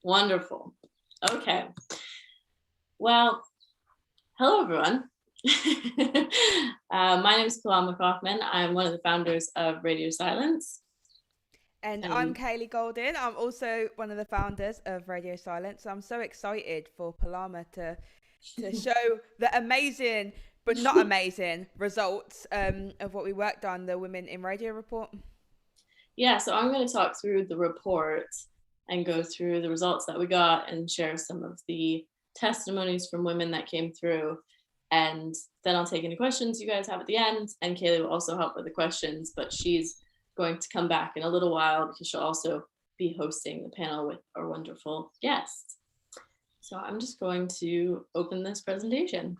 Wonderful. Okay. Well, hello, everyone. My name is Kalama Kaufman. I'm one of the founders of Radio Silence. And I'm Kaylee Goldin. I'm also one of the founders of Radio Silence. I'm so excited for Palama to show the amazing, but not amazing results of what we worked on, the Women in Radio report. Yeah, so I'm going to talk through the report and go through the results that we got and share some of the testimonies from women that came through. And then I'll take any questions you guys have at the end. And Kaylee will also help with the questions, but she's going to come back in a little while because she'll also be hosting the panel with our wonderful guests. So I'm just going to open this presentation.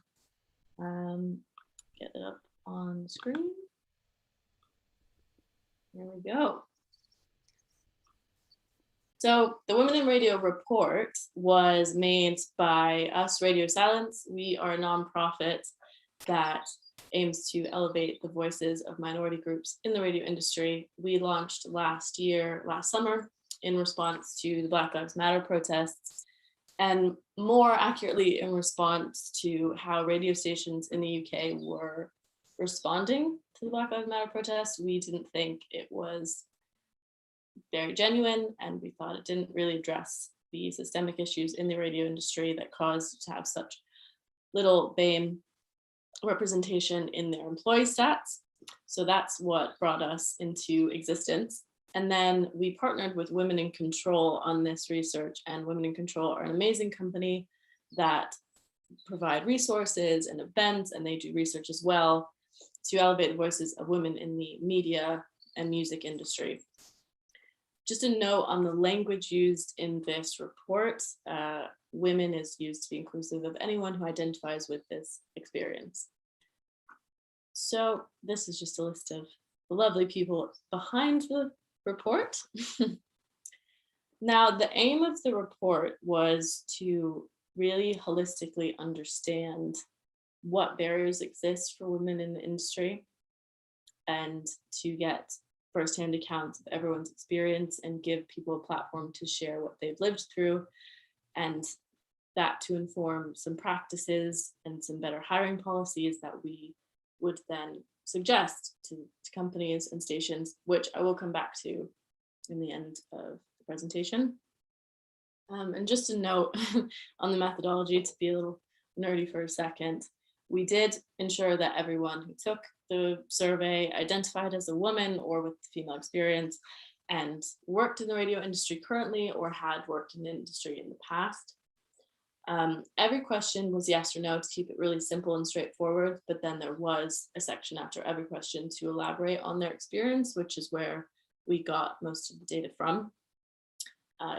Get it up on the screen. There we go. So the Women in Radio report was made by us, Radio Silence. We are a nonprofit that aims to elevate the voices of minority groups in the radio industry. We launched last summer, in response to the Black Lives Matter protests, and more accurately in response to how radio stations in the UK were responding to the Black Lives Matter protests. We didn't think it was very genuine, and we thought it didn't really address the systemic issues in the radio industry that caused to have such little BAME representation in their employee stats. So that's what brought us into existence. And then we partnered with Women in Control on this research, and Women in Control are an amazing company that provide resources and events, and they do research as well to elevate the voices of women in the media and music industry. Just a note on the language used in this report, women is used to be inclusive of anyone who identifies with this experience. So this is just a list of the lovely people behind the report. Now, the aim of the report was to really holistically understand what barriers exist for women in the industry and to get firsthand accounts of everyone's experience and give people a platform to share what they've lived through, and that to inform some practices and some better hiring policies that we would then suggest to companies and stations, which I will come back to in the end of the presentation. And just a note on the methodology, to be a little nerdy for a second, we did ensure that everyone who took the survey identified as a woman or with female experience and worked in the radio industry currently or had worked in the industry in the past. Every question was yes or no to keep it really simple and straightforward, but then there was a section after every question to elaborate on their experience, which is where we got most of the data from.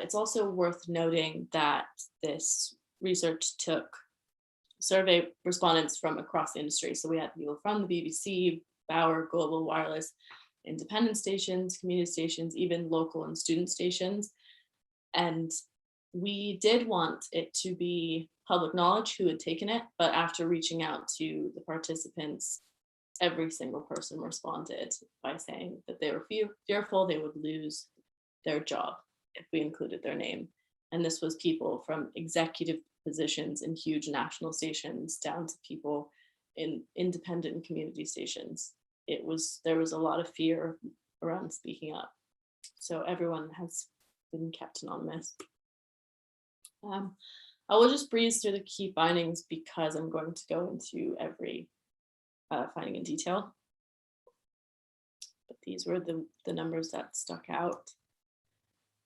It's also worth noting that this research took survey respondents from across the industry. So we had people from the BBC, Bauer, Global Wireless, independent stations, community stations, even local and student stations. And we did want it to be public knowledge who had taken it, but after reaching out to the participants, every single person responded by saying that they were fearful they would lose their job if we included their name. And this was people from executive positions in huge national stations down to people in independent and community stations. There was a lot of fear around speaking up. So everyone has been kept anonymous. I will just breeze through the key findings because I'm going to go into every finding in detail. But these were the numbers that stuck out.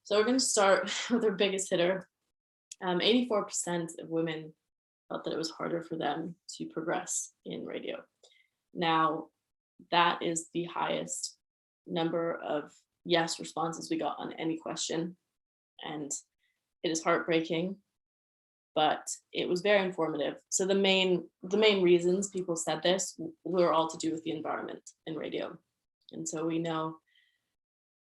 So we're going to start with our biggest hitter. 84% of women felt that it was harder for them to progress in radio. Now, that is the highest number of yes responses we got on any question. And it is heartbreaking, but it was very informative. So the main reasons people said this were all to do with the environment in radio. And so we know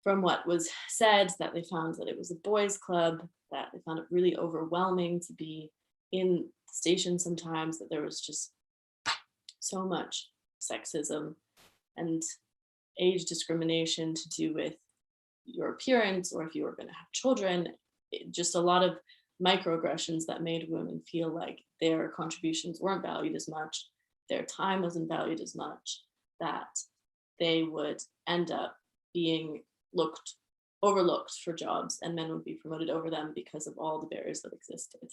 from what was said that they found that it was a boys' club, that they found it really overwhelming to be in the station sometimes, that there was just so much sexism and age discrimination to do with your appearance or if you were going to have children. just a lot of microaggressions that made women feel like their contributions weren't valued as much, their time wasn't valued as much, that they would end up being overlooked for jobs, and men would be promoted over them because of all the barriers that existed.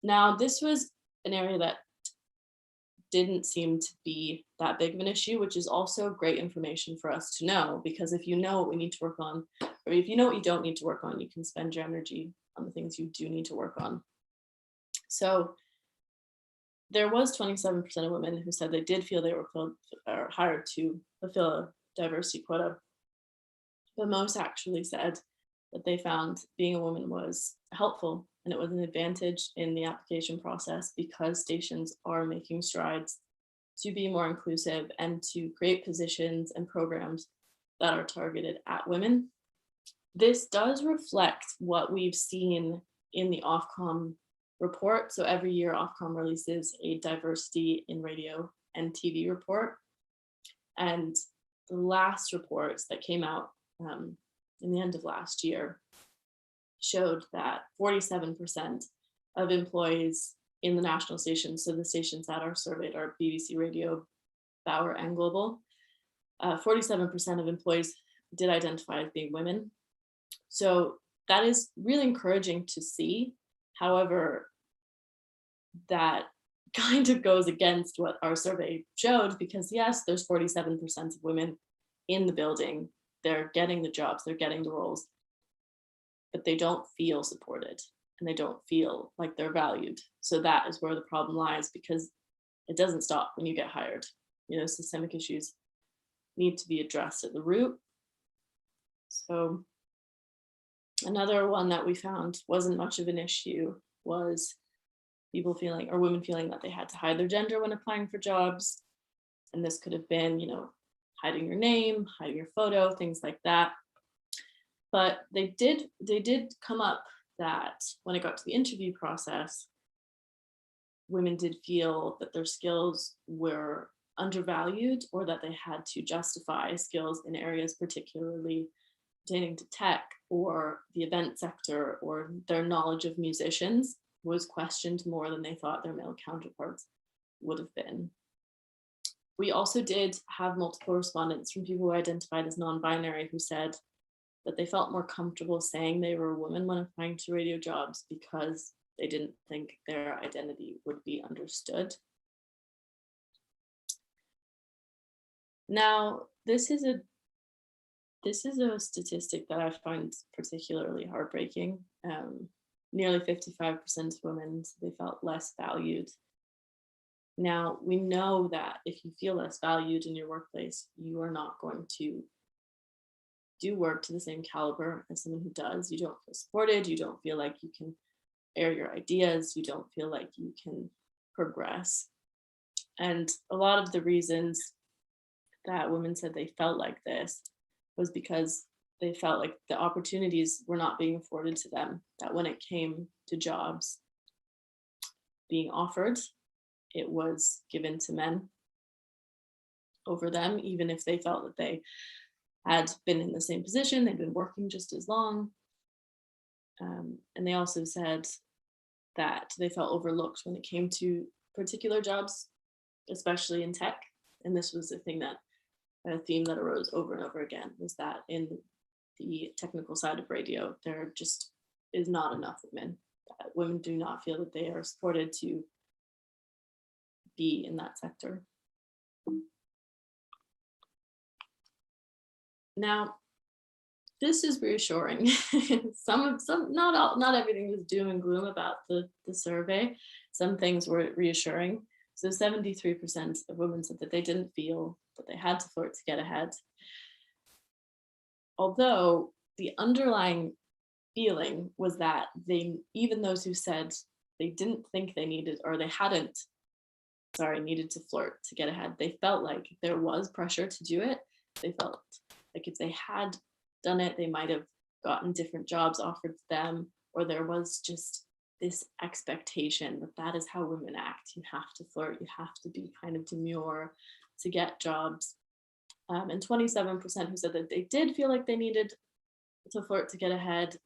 Now, this was an area that didn't seem to be that big of an issue, which is also great information for us to know, because if you know what we need to work on, or if you know what you don't need to work on, you can spend your energy on the things you do need to work on. So there was 27% of women who said they did feel they were hired to fulfill a diversity quota, but most actually said that they found being a woman was helpful and it was an advantage in the application process because stations are making strides to be more inclusive and to create positions and programs that are targeted at women. This does reflect what we've seen in the Ofcom report. So every year Ofcom releases a diversity in radio and TV report. And the last reports that came out in the end of last year showed that 47% of employees in the national stations, so the stations that are surveyed are BBC Radio, Bauer, and Global, 47% of employees did identify as being women. So that is really encouraging to see. However, that kind of goes against what our survey showed, because yes, there's 47% of women in the building. They're getting the jobs, they're getting the roles, but they don't feel supported and they don't feel like they're valued. So that is where the problem lies, because it doesn't stop when you get hired. You know, systemic issues need to be addressed at the root. So another one that we found wasn't much of an issue was people feeling, or women feeling, that they had to hide their gender when applying for jobs. And this could have been, you know, hiding your name, hiding your photo, things like that. But they did come up that when it got to the interview process, women did feel that their skills were undervalued, or that they had to justify skills in areas particularly pertaining to tech or the event sector, or their knowledge of musicians was questioned more than they thought their male counterparts would have been. We also did have multiple respondents from people who identified as non-binary who said that they felt more comfortable saying they were a woman when applying to radio jobs because they didn't think their identity would be understood. Now, this is a statistic that I find particularly heartbreaking. Nearly 55% of women, they felt less valued. Now, we know that if you feel less valued in your workplace, you are not going to do work to the same caliber as someone who does. You don't feel supported. You don't feel like you can air your ideas. You don't feel like you can progress. And a lot of the reasons that women said they felt like this was because they felt like the opportunities were not being afforded to them, that when it came to jobs being offered, it was given to men over them, even if they felt that they had been in the same position, they'd been working just as long. And they also said that they felt overlooked when it came to particular jobs, especially in tech. And this was a theme that arose over and over again, was that in the technical side of radio, there just is not enough women. Women do not feel that they are supported to be in that sector. Now, this is reassuring. Not everything was doom and gloom about the survey. Some things were reassuring. So 73% of women said that they didn't feel that they had to flirt to get ahead. Although the underlying feeling was that even those who said they didn't think they needed, or they needed to flirt to get ahead, they felt like there was pressure to do it. They felt like if they had done it, they might have gotten different jobs offered to them, or there was just this expectation that that is how women act. You have to flirt, you have to be kind of demure to get jobs. And 27% who said that they did feel like they needed for it to get ahead.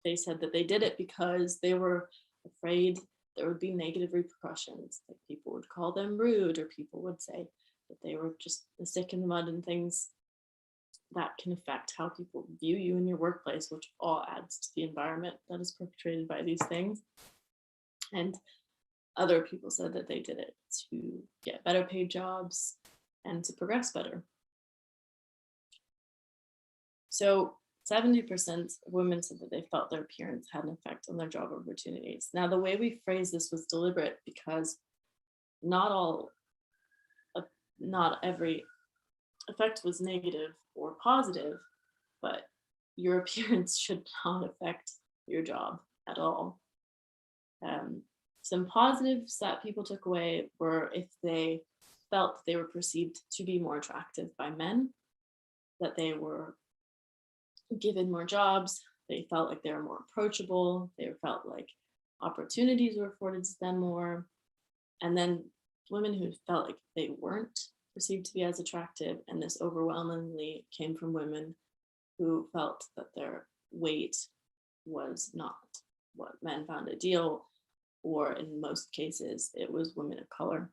They said that they did it because they were afraid there would be negative repercussions. Like people would call them rude, or people would say that they were just a stick in the mud, and things that can affect how people view you in your workplace, which all adds to the environment that is perpetrated by these things. And other people said that they did it to get better paid jobs and to progress better. So 70% of women said that they felt their appearance had an effect on their job opportunities. Now, the way we phrased this was deliberate because not all, not every effect was negative or positive, but your appearance should not affect your job at all. Some positives that people took away were if they felt they were perceived to be more attractive by men, that they were given more jobs, they felt like they were more approachable, they felt like opportunities were afforded to them more. And then women who felt like they weren't perceived to be as attractive, and this overwhelmingly came from women who felt that their weight was not what men found ideal, or in most cases, it was women of color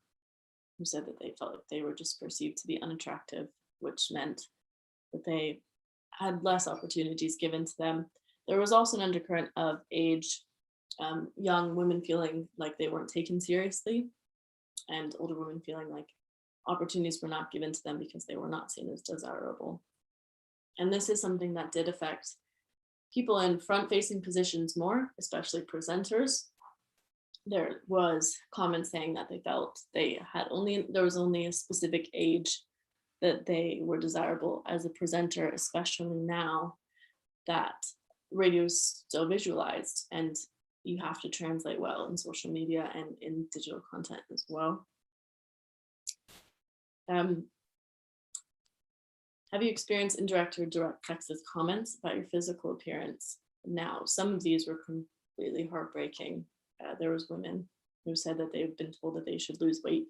who said that they felt like they were just perceived to be unattractive, which meant that they had less opportunities given to them. There was also an undercurrent of age, young women feeling like they weren't taken seriously, and older women feeling like opportunities were not given to them because they were not seen as desirable. And this is something that did affect people in front-facing positions more, especially presenters. There was comments saying that they felt there was only a specific age that they were desirable as a presenter, especially now that radio is still visualized and you have to translate well in social media and in digital content as well. Have you experienced indirect or direct sexist comments about your physical appearance? Now, some of these were completely heartbreaking. There was women who said that they've been told that they should lose weight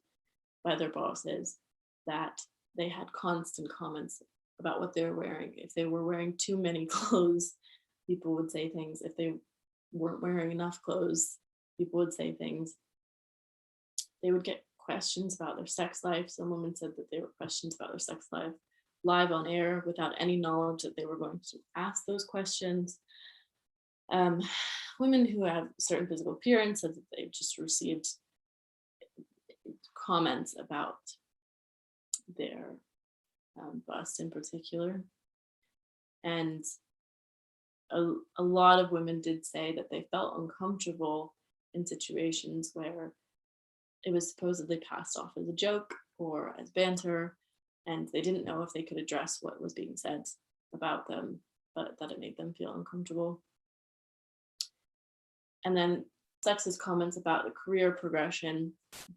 by their bosses, that they had constant comments about what they were wearing. If they were wearing too many clothes, people would say things. If they weren't wearing enough clothes, people would say things. They would get questions about their sex life. Some women said that they were questions about their sex life live on air without any knowledge that they were going to ask those questions. Women who have certain physical appearance said that they've just received comments about their bust in particular. And a lot of women did say that they felt uncomfortable in situations where it was supposedly passed off as a joke or as banter, and they didn't know if they could address what was being said about them, but that it made them feel uncomfortable. And then sexist comments about the career progression,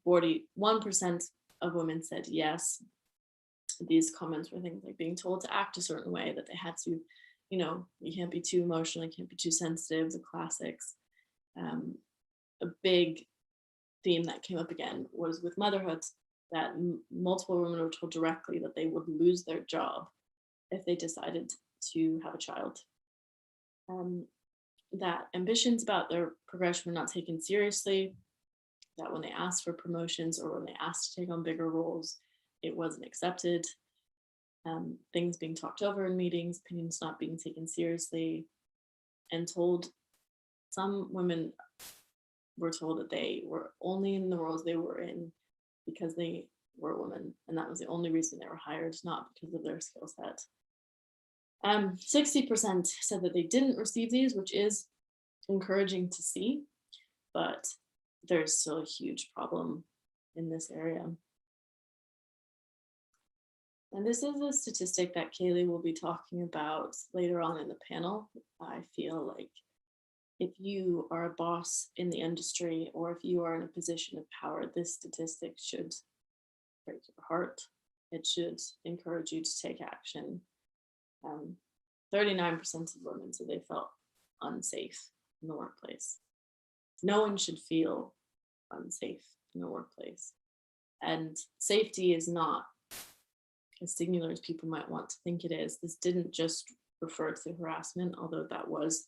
41% of women said yes. These comments were things like being told to act a certain way, that they had to, you can't be too emotional, you can't be too sensitive, the classics. A big theme that came up again was with motherhood, that multiple women were told directly that they would lose their job if they decided to have a child. That ambitions about their progression were not taken seriously, that when they asked for promotions or when they asked to take on bigger roles, it wasn't accepted. Things being talked over in meetings, opinions not being taken seriously, and some women were told that they were only in the roles they were in because they were women, and that was the only reason they were hired, not because of their skill set. 60% said that they didn't receive these, which is encouraging to see, but there's still a huge problem in this area. And this is a statistic that Kaylee will be talking about later on in the panel. I feel like if you are a boss in the industry, or if you are in a position of power, this statistic should break your heart. It should encourage you to take action. 39% of women said they felt unsafe in the workplace. No one should feel unsafe in the workplace. And safety is not as singular as people might want to think it is. This didn't just refer to harassment, although that was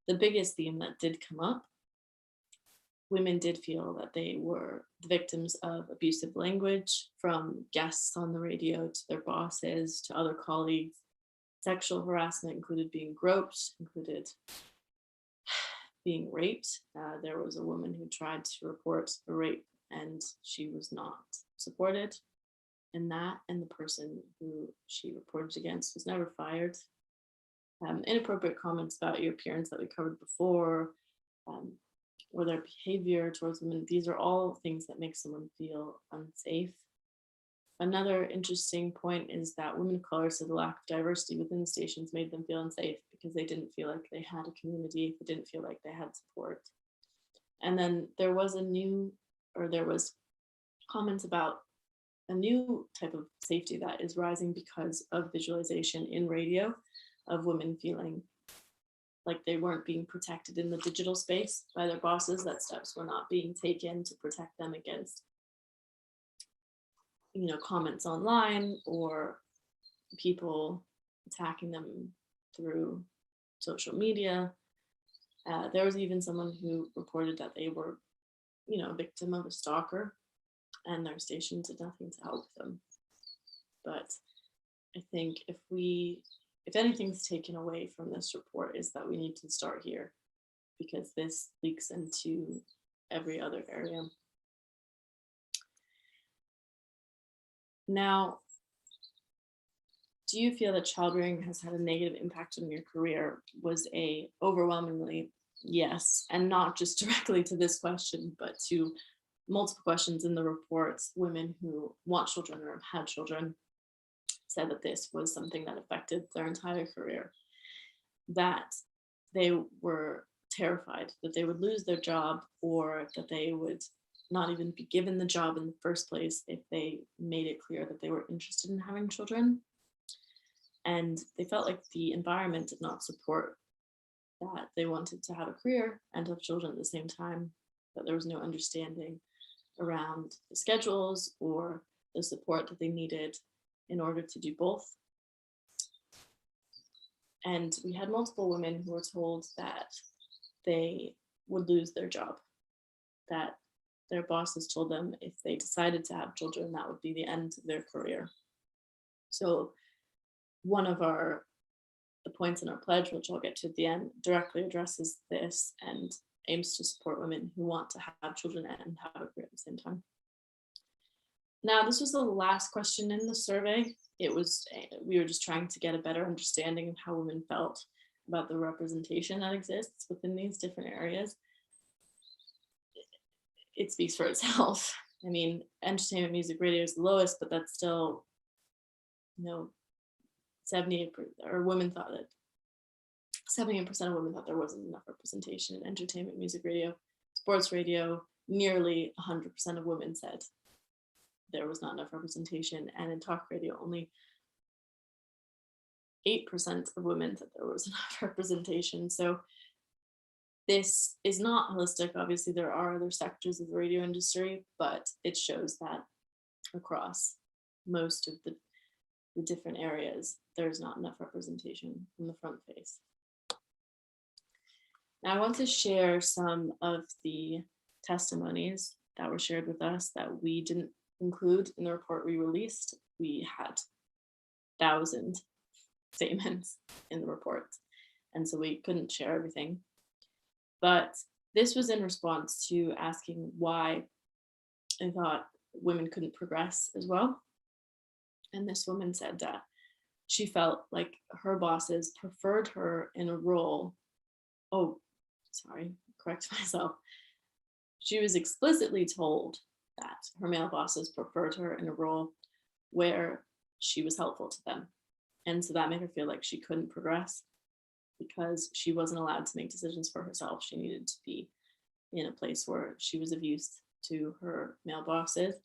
the biggest theme that did come up. Women did feel that they were the victims of abusive language from guests on the radio to their bosses to other colleagues. Sexual harassment included being groped, included being raped. There was a woman who tried to report a rape and she was not supported in that, and the person who she reported against was never fired. Inappropriate comments about your appearance that we covered before, or their behavior towards women, these are all things that make someone feel unsafe. Another interesting point is that women of color said the lack of diversity within the stations made them feel unsafe because they didn't feel like they had a community, they didn't feel like they had support. And then there was comments about a new type of safety that is rising because of visualization in radio of women feeling like they weren't being protected in the digital space by their bosses, that steps were not being taken to protect them against, comments online or people attacking them through social media. There was even someone who reported that they were, a victim of a stalker and their station did nothing to help them. But I think if anything's taken away from this report is that we need to start here because this leaks into every other area. Now, do you feel that child rearing has had a negative impact on your career? Was a overwhelmingly yes, and not just directly to this question, but to multiple questions in the reports. Women who want children or have had children said that this was something that affected their entire career, that they were terrified that they would lose their job or that they would not even be given the job in the first place if they made it clear that they were interested in having children. And they felt like the environment did not support that. They wanted to have a career and have children at the same time, but there was no understanding around the schedules or the support that they needed in order to do both. And we had multiple women who were told that they would lose their job, that their bosses told them if they decided to have children, that would be the end of their career. So one of the points in our pledge, which I'll get to at the end, directly addresses this and aims to support women who want to have children and have a career at the same time. Now, this was the last question in the survey. We were just trying to get a better understanding of how women felt about the representation that exists within these different areas. It speaks for itself. I mean, entertainment, music, radio is the lowest, but that's still, 78%, or women thought that 78% of women thought there wasn't enough representation in entertainment, music, radio, sports radio. Nearly 100% of women said there was not enough representation, and in talk radio, only 8% of women said there was enough representation. So this is not holistic. Obviously, there are other sectors of the radio industry, but it shows that across most of the different areas, there's not enough representation in the front face. Now, I want to share some of the testimonies that were shared with us that we didn't include in the report we released. We had 1,000 statements in the report, and so we couldn't share everything. But this was in response to asking why I thought women couldn't progress as well. And this woman said that she felt like her bosses preferred her in a role. Correct myself. She was explicitly told that her male bosses preferred her in a role where she was helpful to them. And so that made her feel like she couldn't progress because she wasn't allowed to make decisions for herself. She needed to be in a place where she was of use to her male bosses.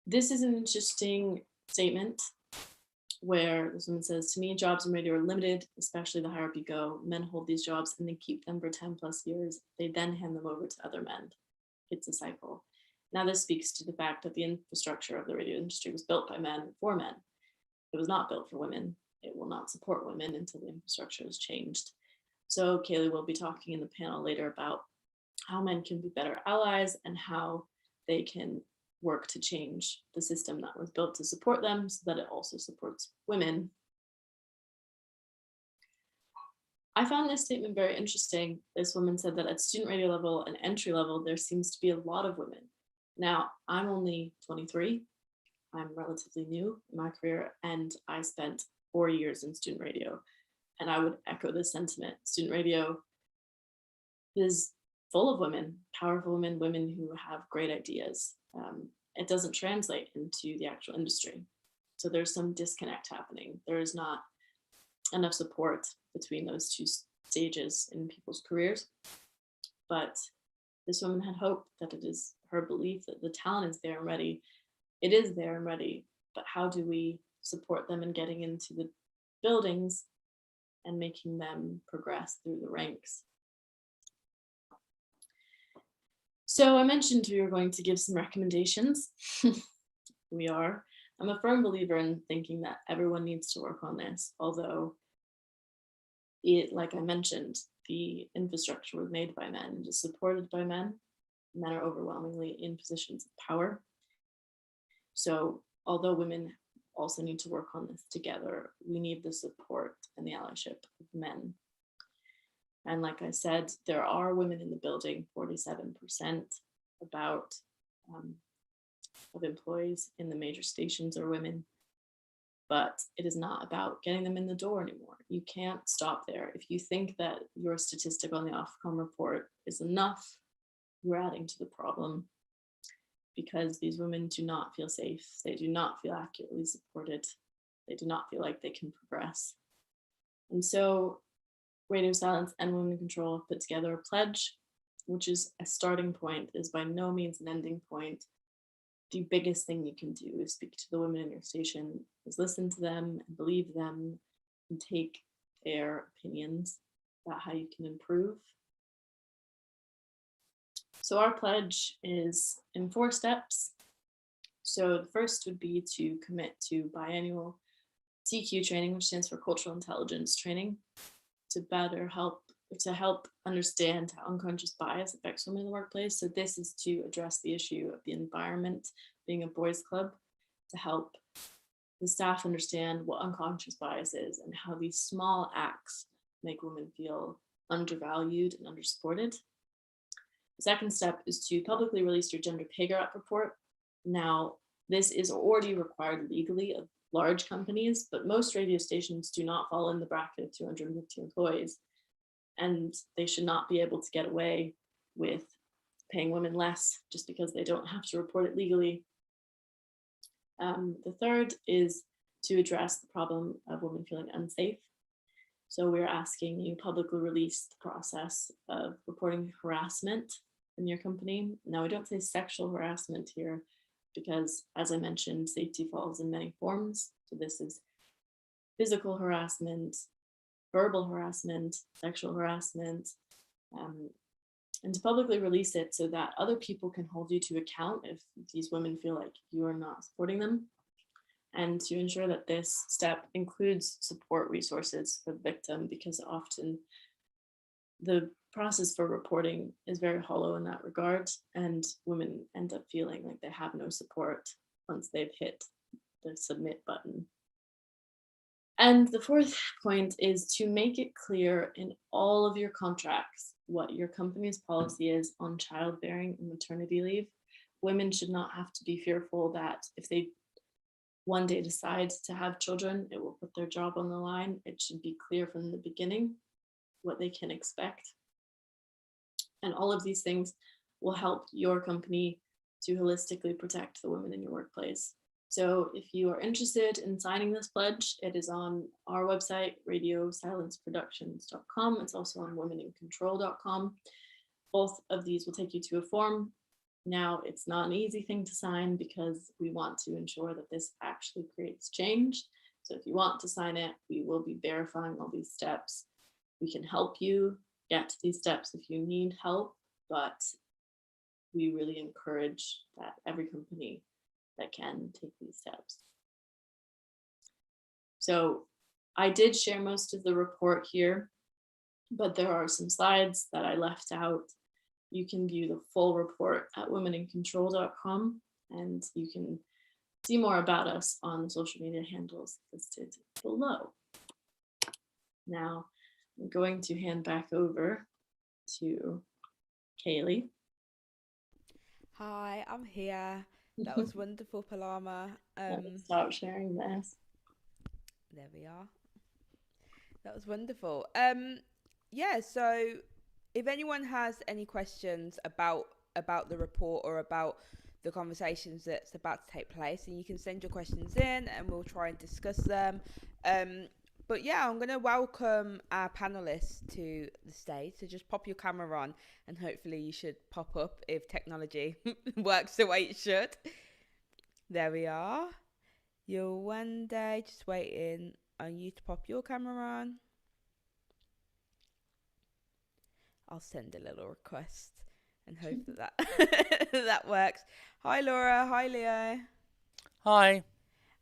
This is an interesting statement where this woman says, to me, jobs in radio are limited, especially the higher up you go. Men hold these jobs and they keep them for 10 plus years. They then hand them over to other men. It's a cycle. Now, this speaks to the fact that the infrastructure of the radio industry was built by men for men. it was not built for women. It will not support women until the infrastructure is changed. So Kaylee will be talking in the panel later about how men can be better allies and how they can work to change the system that was built to support them so that it also supports women. I found this statement very interesting. This woman said that at student radio level and entry level, there seems to be a lot of women. Now, I'm only 23. I'm relatively new in my career, and I spent 4 years in student radio. And I would echo this sentiment. Student radio is full of women, powerful women, women who have great ideas. It doesn't translate into the actual industry. So there's some disconnect happening. There is not enough support between those two stages in people's careers. But this woman had hope that it is her belief that the talent is there and ready. It is there and ready, but how do we support them in getting into the buildings and making them progress through the ranks? So I mentioned we were going to give some recommendations. We are. I'm a firm believer in thinking that everyone needs to work on this, although like I mentioned, the infrastructure was made by men and is supported by men. Men are overwhelmingly in positions of power. So although women also need to work on this together, we need the support and the allyship of men. And like I said, there are women in the building, 47% about of employees in the major stations are women. But it is not about getting them in the door anymore. You can't stop there. If you think that your statistic on the Ofcom report is enough, you're adding to the problem, because these women do not feel safe. They do not feel accurately supported. They do not feel like they can progress. And so Radio Silence and Women in Control have put together a pledge, which is a starting point, is by no means an ending point. The biggest thing you can do is speak to the women in your station, is listen to them and believe them and take their opinions about how you can improve. So our pledge is in 4 steps. So the first would be to commit to biannual CQ training, which stands for cultural intelligence training, to help understand how unconscious bias affects women in the workplace. So this is to address the issue of the environment being a boys' club, to help the staff understand what unconscious bias is and how these small acts make women feel undervalued and undersupported. The second step is to publicly release your gender pay gap report. Now, this is already required legally of large companies, but most radio stations do not fall in the bracket of 250 employees. And they should not be able to get away with paying women less just because they don't have to report it legally. The third is to address the problem of women feeling unsafe. So we're asking you publicly release the process of reporting harassment in your company. Now, we don't say sexual harassment here because, as I mentioned, safety falls in many forms. So this is physical harassment, verbal harassment, sexual harassment, and to publicly release it so that other people can hold you to account if these women feel like you are not supporting them, and to ensure that this step includes support resources for the victim, because often the process for reporting is very hollow in that regard, and women end up feeling like they have no support once they've hit the submit button. And the fourth point is to make it clear in all of your contracts what your company's policy is on childbearing and maternity leave. Women should not have to be fearful that if they one day decide to have children, it will put their job on the line. It should be clear from the beginning what they can expect. And all of these things will help your company to holistically protect the women in your workplace. So if you are interested in signing this pledge, it is on our website, radiosilenceproductions.com. It's also on womenincontrol.com. Both of these will take you to a form. Now, it's not an easy thing to sign because we want to ensure that this actually creates change. So if you want to sign it, we will be verifying all these steps. We can help you get to these steps if you need help, but we really encourage that every company that can take these steps. So I did share most of the report here, but there are some slides that I left out. You can view the full report at womenincontrol.com, and you can see more about us on the social media handles listed below. Now, I'm going to hand back over to Kaylee. Hi, I'm here. That was wonderful, Palama. Let me stop sharing this. There we are. That was wonderful. Yeah, so if anyone has any questions about the report or about the conversations that's about to take place, and you can send your questions in and we'll try and discuss them. But yeah, I'm going to welcome our panelists to the stage. So just pop your camera on and hopefully you should pop up if technology works the way it should. There we are. You're one day just waiting on you to pop your camera on. I'll send a little request and hope that that works. Hi Laura, hi Leo. Hi.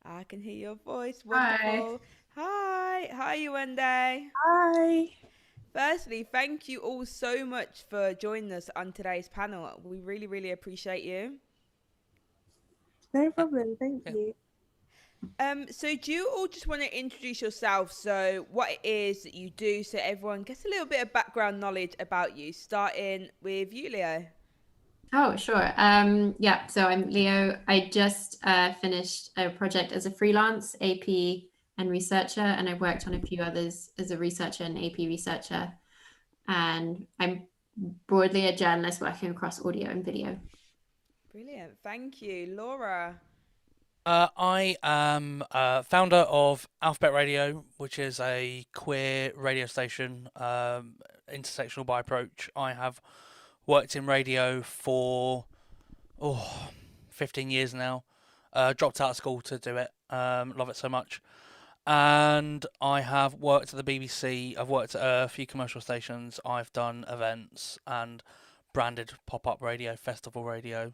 I can hear your voice. Wonderful. Hi you one day. Hi. Firstly, thank you all so much for joining us on today's panel. We really, really appreciate you. No problem, thank you. So do you all just want to introduce yourself, so what it is that you do, so everyone gets a little bit of background knowledge about you, starting with you, Leo? Oh, sure. Yeah, so I'm Leo. I just finished a project as a freelance AP and researcher, and I've worked on a few others as a researcher and AP researcher. And I'm broadly a journalist working across audio and video. Brilliant, thank you. Laura? I am founder of Alphabet Radio, which is a queer radio station, intersectional by approach. I have worked in radio for 15 years now. Dropped out of school to do it. Love it so much. And I have worked at the BBC. I've worked at a few commercial stations. I've done events and branded pop-up radio, festival radio.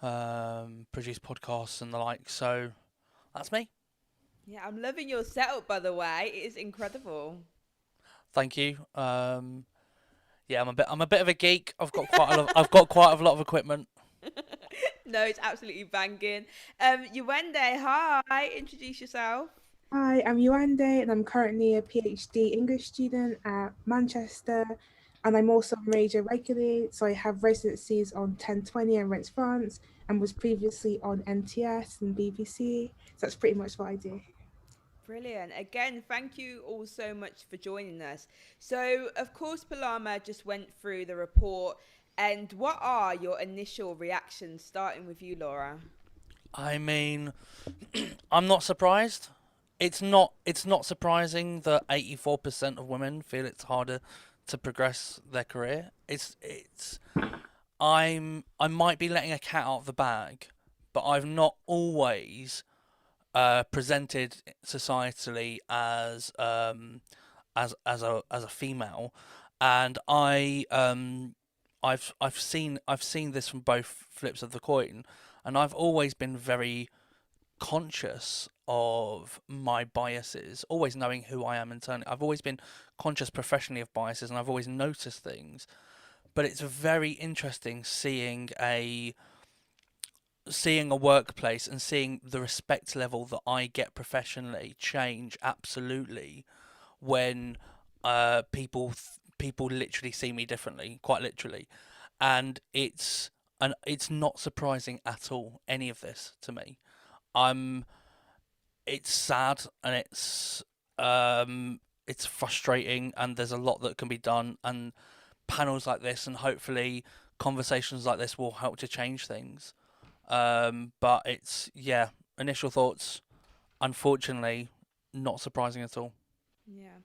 Produce podcasts and the like, so that's me. Yeah, I'm loving your setup, by the way. It is incredible. Thank you. Yeah, I'm a bit of a geek. I've got quite a lot of equipment. No, it's absolutely banging. Yuende, hi, introduce yourself. Hi, I'm Yuande and I'm currently a PhD English student at Manchester, and I'm also on radio regularly, so I have residencies on 1020 and Rents France, and was previously on NTS and BBC, so that's pretty much what I do. Brilliant. Again, thank you all so much for joining us. So, of course, Palama just went through the report, and what are your initial reactions, starting with you, Laura? I mean, I'm not surprised. It's not surprising that 84% of women feel it's harder to progress their career. I might be letting a cat out of the bag, but I've not always presented societally as a female, and I've seen this from both flips of the coin, and I've always been very conscious of my biases, always knowing who I am internally. I've always been conscious professionally of biases, and I've always noticed things. But it's very interesting seeing a workplace and seeing the respect level that I get professionally change absolutely when people literally see me differently, quite literally, and it's not surprising at all, any of this to me. It's sad and it's frustrating, and there's a lot that can be done, and panels like this and hopefully conversations like this will help to change things. But initial thoughts, unfortunately, not surprising at all. Yeah.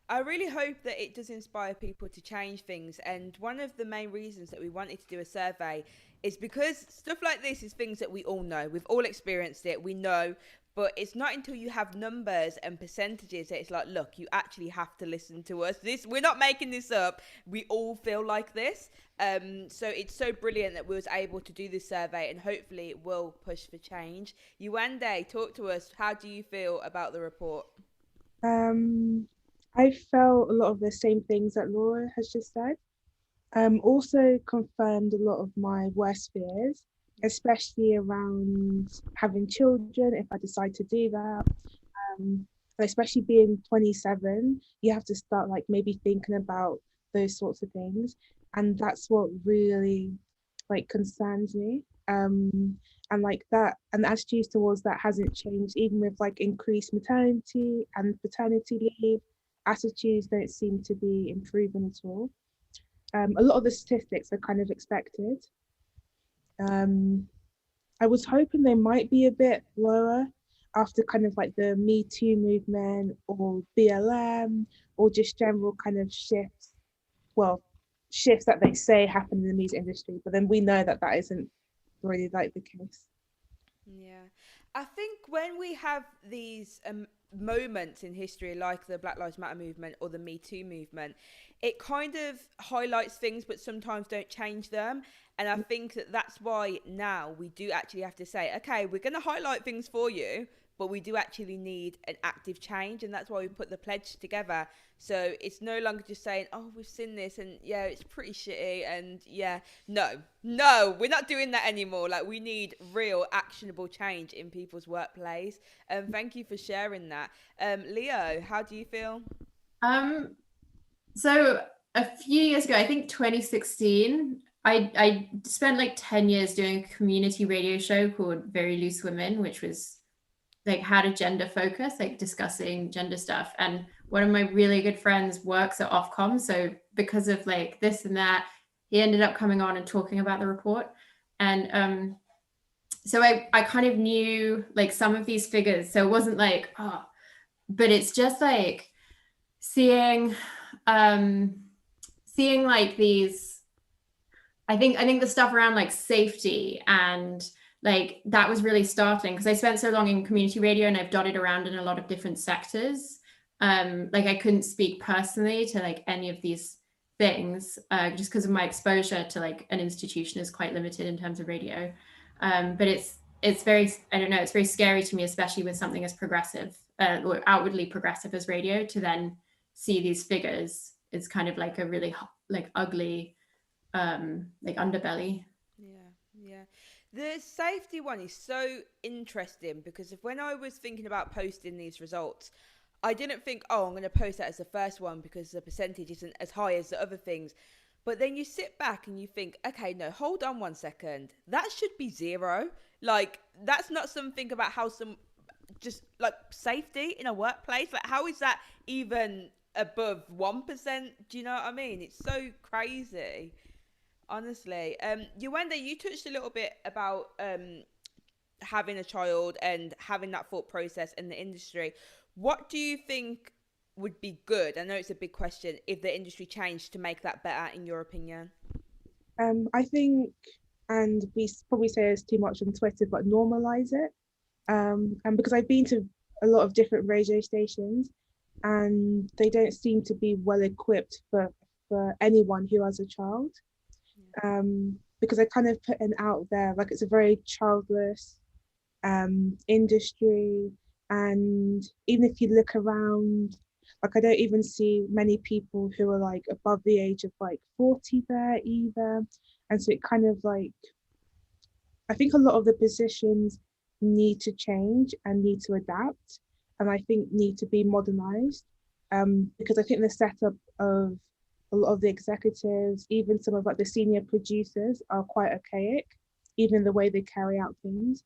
I really hope that it does inspire people to change things. And one of the main reasons that we wanted to do a survey is because stuff like this is things that we all know. We've all experienced it. We know. but it's not until you have numbers and percentages that it's like, look, you actually have to listen to us. We're not making this up. We all feel like this. So it's so brilliant that we was able to do this survey, and hopefully it will push for change. Yuande, talk to us. How do you feel about the report? I felt a lot of the same things that Laura has just said. Also confirmed a lot of my worst fears, especially around having children if I decide to do that. Especially being 27, you have to start like maybe thinking about those sorts of things, and that's what really like concerns me. And like that, and the attitudes towards that hasn't changed even with like increased maternity and paternity leave. Attitudes don't seem to be improving at all. A lot of the statistics are kind of expected. I was hoping they might be a bit lower after kind of like the Me Too movement or BLM or just general kind of shifts. Well, shifts that they say happen in the music industry, but then we know that that isn't really like the case. Yeah, I think when we have these moments in history, like the Black Lives Matter movement or the Me Too movement, it kind of highlights things, but sometimes don't change them. And I think that that's why now we do actually have to say, okay, we're going to highlight things for you, but we do actually need an active change. And that's why we put the pledge together. So it's no longer just saying, oh, we've seen this and yeah, it's pretty shitty. And yeah, no, we're not doing that anymore. Like, we need real actionable change in people's workplace. Thank you for sharing that. Leo, how do you feel? So a few years ago, I think 2016, I spent like 10 years doing a community radio show called Very Loose Women, which was like had a gender focus, like discussing gender stuff. And one of my really good friends works at Ofcom. So because of like this and that, he ended up coming on and talking about the report. And so I kind of knew like some of these figures. So it wasn't like, oh, but it's just like seeing like these, I think the stuff around like safety and like that was really startling because I spent so long in community radio and I've dotted around in a lot of different sectors. Like I couldn't speak personally to like any of these things just because of my exposure to like an institution is quite limited in terms of radio. But it's very, I don't know, it's very scary to me, especially with something as progressive or outwardly progressive as radio, to then see these figures. It's kind of like a really like ugly like underbelly. Yeah. The safety one is so interesting because when I was thinking about posting these results, I didn't think, oh, I'm going to post that as the first one because the percentage isn't as high as the other things. But then you sit back and you think, okay, no, hold on 1 second. That should be 0. Like, that's not something about how just like safety in a workplace. Like, how is that even above 1%? Do you know what I mean? It's so crazy. Honestly, Yuenda, you touched a little bit about having a child and having that thought process in the industry. What do you think would be good? I know it's a big question. If the industry changed to make that better, in your opinion? I think, and we probably say this too much on Twitter, but normalize it. And because I've been to a lot of different radio stations, and they don't seem to be well equipped for anyone who has a child. Because they're kind of putting out there like it's a very childless industry, and even if you look around, like I don't even see many people who are like above the age of like 40 there either. And so it kind of like, I think a lot of the positions need to change and need to adapt, and I think need to be modernized, because I think the setup of a lot of the executives, even some of like the senior producers, are quite archaic, even the way they carry out things.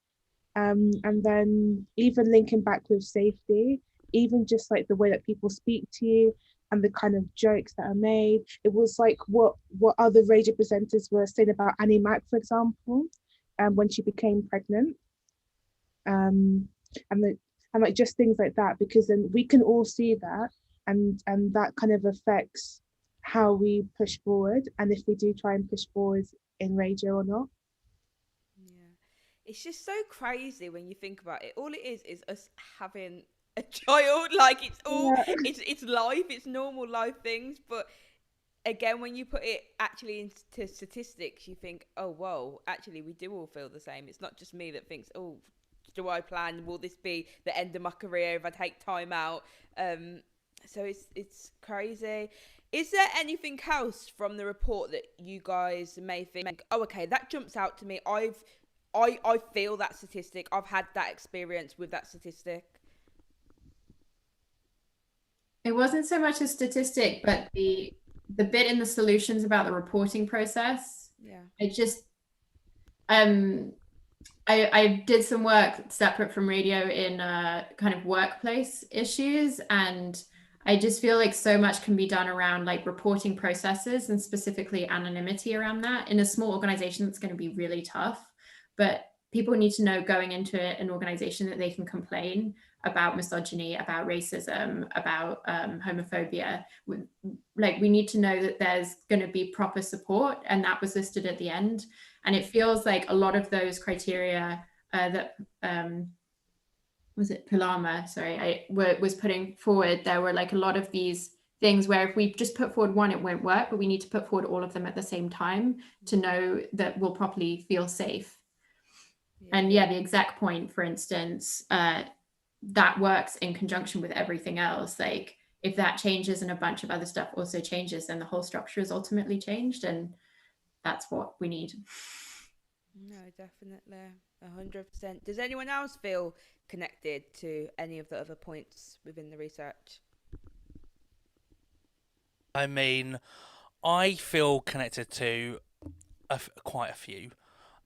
And then even linking back with safety, even just like the way that people speak to you and the kind of jokes that are made. It was like what other radio presenters were saying about Annie Mac, for example, when she became pregnant. And like just things like that, because then we can all see that, and that kind of affects how we push forward, and if we do try and push forward in radio or not. It's just so crazy when you think about it. All it is us having a child. Like it's all Yeah. it's life, it's normal life things. But again, when you put it actually into statistics, you think, oh whoa, actually we do all feel the same. It's not just me that thinks, oh, do I plan? Will this be the end of my career if I take time out? So it's crazy. Is there anything else from the report that you guys may think, oh, okay, that jumps out to me. I feel that statistic. I've had that experience with that statistic. It wasn't so much a statistic, but the bit in the solutions about the reporting process. Yeah. It just I did some work separate from radio in kind of workplace issues, and I just feel like so much can be done around like reporting processes and specifically anonymity around that. In a small organization, that's going to be really tough, but people need to know going into an organization that they can complain about misogyny, about racism, about homophobia. Like, we need to know that there's going to be proper support, and that was listed at the end. And it feels like a lot of those criteria that was it Palama? Sorry, I was putting forward. There were like a lot of these things where if we just put forward one, it won't work, but we need to put forward all of them at the same time to know that we'll properly feel safe. Yeah. And yeah, the exact point, for instance, that works in conjunction with everything else. Like if that changes and a bunch of other stuff also changes, then the whole structure is ultimately changed, and that's what we need. No, definitely, 100%. Does anyone else feel connected to any of the other points within the research? I mean, I feel connected to quite a few.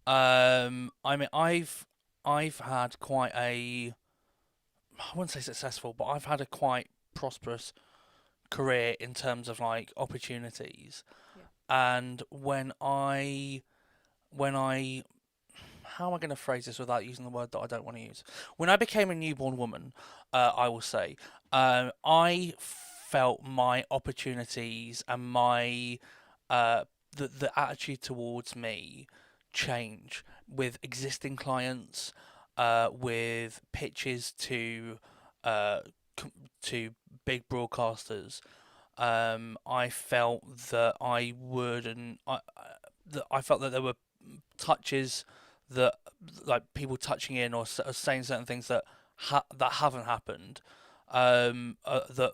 I mean, I've had quite a, I wouldn't say successful, but I've had a quite prosperous career in terms of like opportunities. Yeah. And when I how am I going to phrase this without using the word that I don't want to use? When I became a newborn woman, I will say, I felt my opportunities and my the attitude towards me change with existing clients, with pitches to big broadcasters. I felt that I felt that there were touches that, like, people touching in or saying certain things that haven't happened, that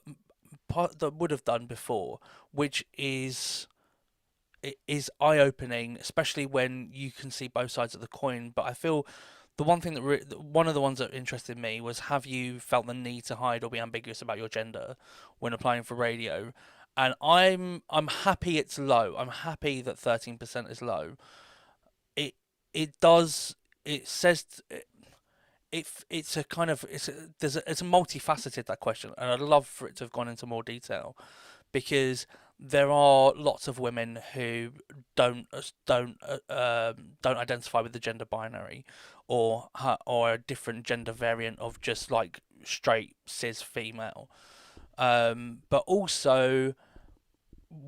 would have done before, which is eye opening, especially when you can see both sides of the coin. But I feel the one thing one of the ones that interested me was, have you felt the need to hide or be ambiguous about your gender when applying for radio? And I'm happy it's low. I'm happy that 13% is low. It does, it says it's a kind of it's a multifaceted, that question, and I'd love for it to have gone into more detail, because there are lots of women who don't identify with the gender binary, or a different gender variant of just like straight cis female, but also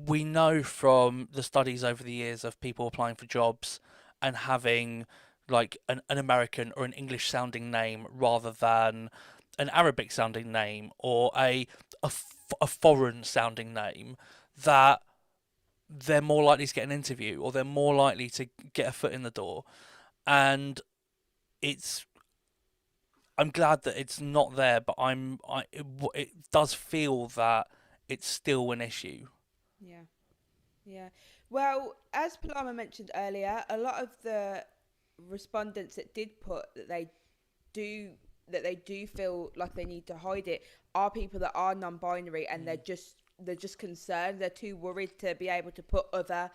we know from the studies over the years of people applying for jobs and having like an American or an English sounding name rather than an Arabic sounding name or a foreign sounding name, that they're more likely to get an interview or they're more likely to get a foot in the door. And I'm glad that it's not there, but it does feel that it's still an issue. Yeah. Yeah. Well, as Palama mentioned earlier, a lot of the respondents that did put that they do feel like they need to hide it are people that are non-binary, and they're just concerned. They're too worried to be able to put other,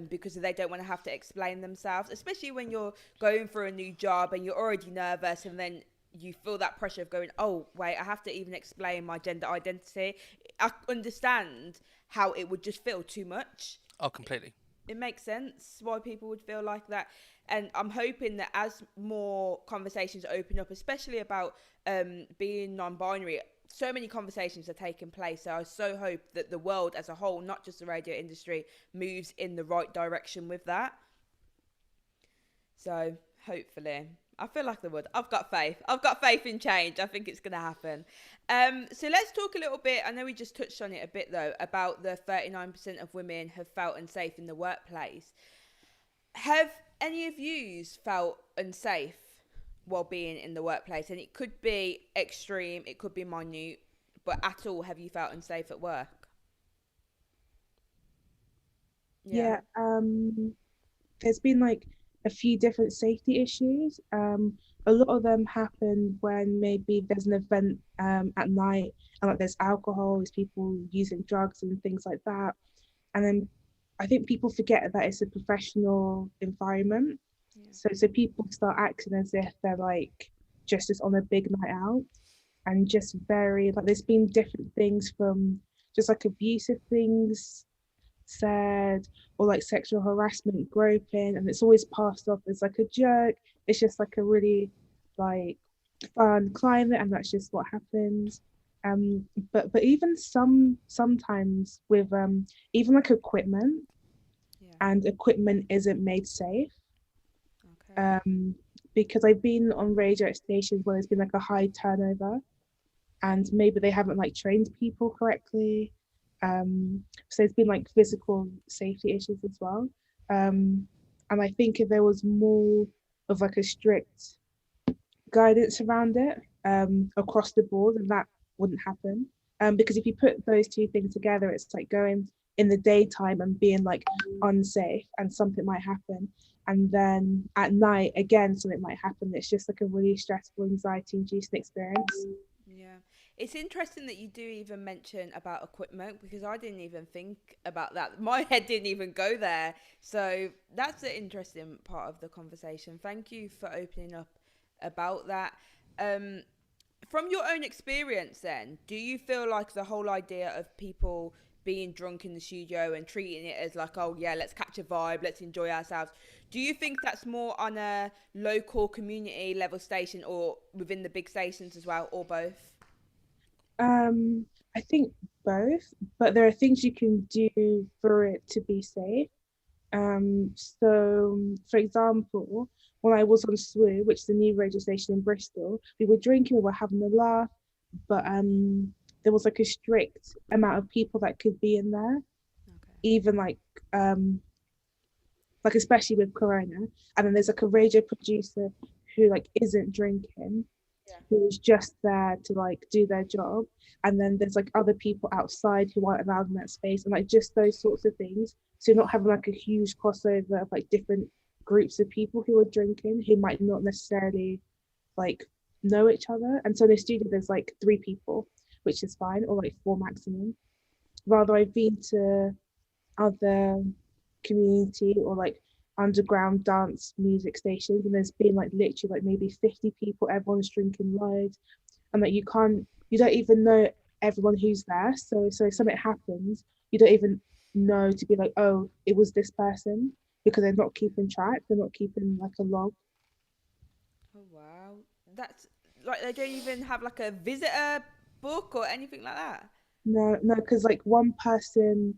because they don't want to have to explain themselves, especially when you're going for a new job and you're already nervous, and then you feel that pressure of going, oh wait, I have to even explain my gender identity. I understand how it would just feel too much. Oh, completely. It makes sense why people would feel like that. And I'm hoping that as more conversations open up, especially about being non-binary, so many conversations are taking place. So I so hope that the world as a whole, not just the radio industry, moves in the right direction with that. So hopefully. I feel like they would. I've got faith. I've got faith in change. I think it's going to happen. So let's talk a little bit. I know we just touched on it a bit though about the 39% of women have felt unsafe in the workplace. Have any of you felt unsafe while being in the workplace? And it could be extreme, it could be minute, but at all, have you felt unsafe at work? Yeah. There's been like a few different safety issues. A lot of them happen when maybe there's an event at night and like there's alcohol, there's people using drugs and things like that. And then I think people forget that it's a professional environment. Yeah. So people start acting as if they're like just on a big night out, and just very like there's been different things from just like abusive things said, or like sexual harassment, groping, and it's always passed off as like a joke. It's just like a really like fun climate, and that's just what happens. But even sometimes with even like equipment, Yeah. and equipment isn't made safe. Okay. Because I've been on radio stations where there's been like a high turnover, and maybe they haven't like trained people correctly. So there's been like physical safety issues as well. And I think if there was more of like a strict guidance around it across the board, then that wouldn't happen. Because if you put those two things together, it's like going in the daytime and being like unsafe and something might happen. And then at night, again, something might happen. It's just like a really stressful, anxiety-inducing experience. Yeah. It's interesting that you do even mention about equipment, because I didn't even think about that. My head didn't even go there. So that's an interesting part of the conversation. Thank you for opening up about that. From your own experience then, do you feel like the whole idea of people being drunk in the studio and treating it as like, oh yeah, let's catch a vibe, let's enjoy ourselves, do you think that's more on a local community level station or within the big stations as well, or both? I think both, but there are things you can do for it to be safe. So for example, when I was on SWU, which is a new radio station in Bristol, we were drinking, we were having a laugh, but there was like a strict amount of people that could be in there, Okay. even like especially with Corona. And then there's like a radio producer who like isn't drinking, Yeah. who is just there to like do their job. And then there's like other people outside who aren't allowed in that space, and like just those sorts of things. So you're not having like a huge crossover of like different groups of people who are drinking who might not necessarily like know each other. And so in the studio there's like 3 people, which is fine, or like 4 maximum. Rather, I've been to other community or like underground dance music stations, and there's been like literally like maybe 50 people, everyone's drinking loads, and like you don't even know everyone who's there. So if something happens, you don't even know to be like, oh, it was this person, because they're not keeping track, they're not keeping like a log. Oh wow, that's like they don't even have like a visitor book or anything like that. No, because like one person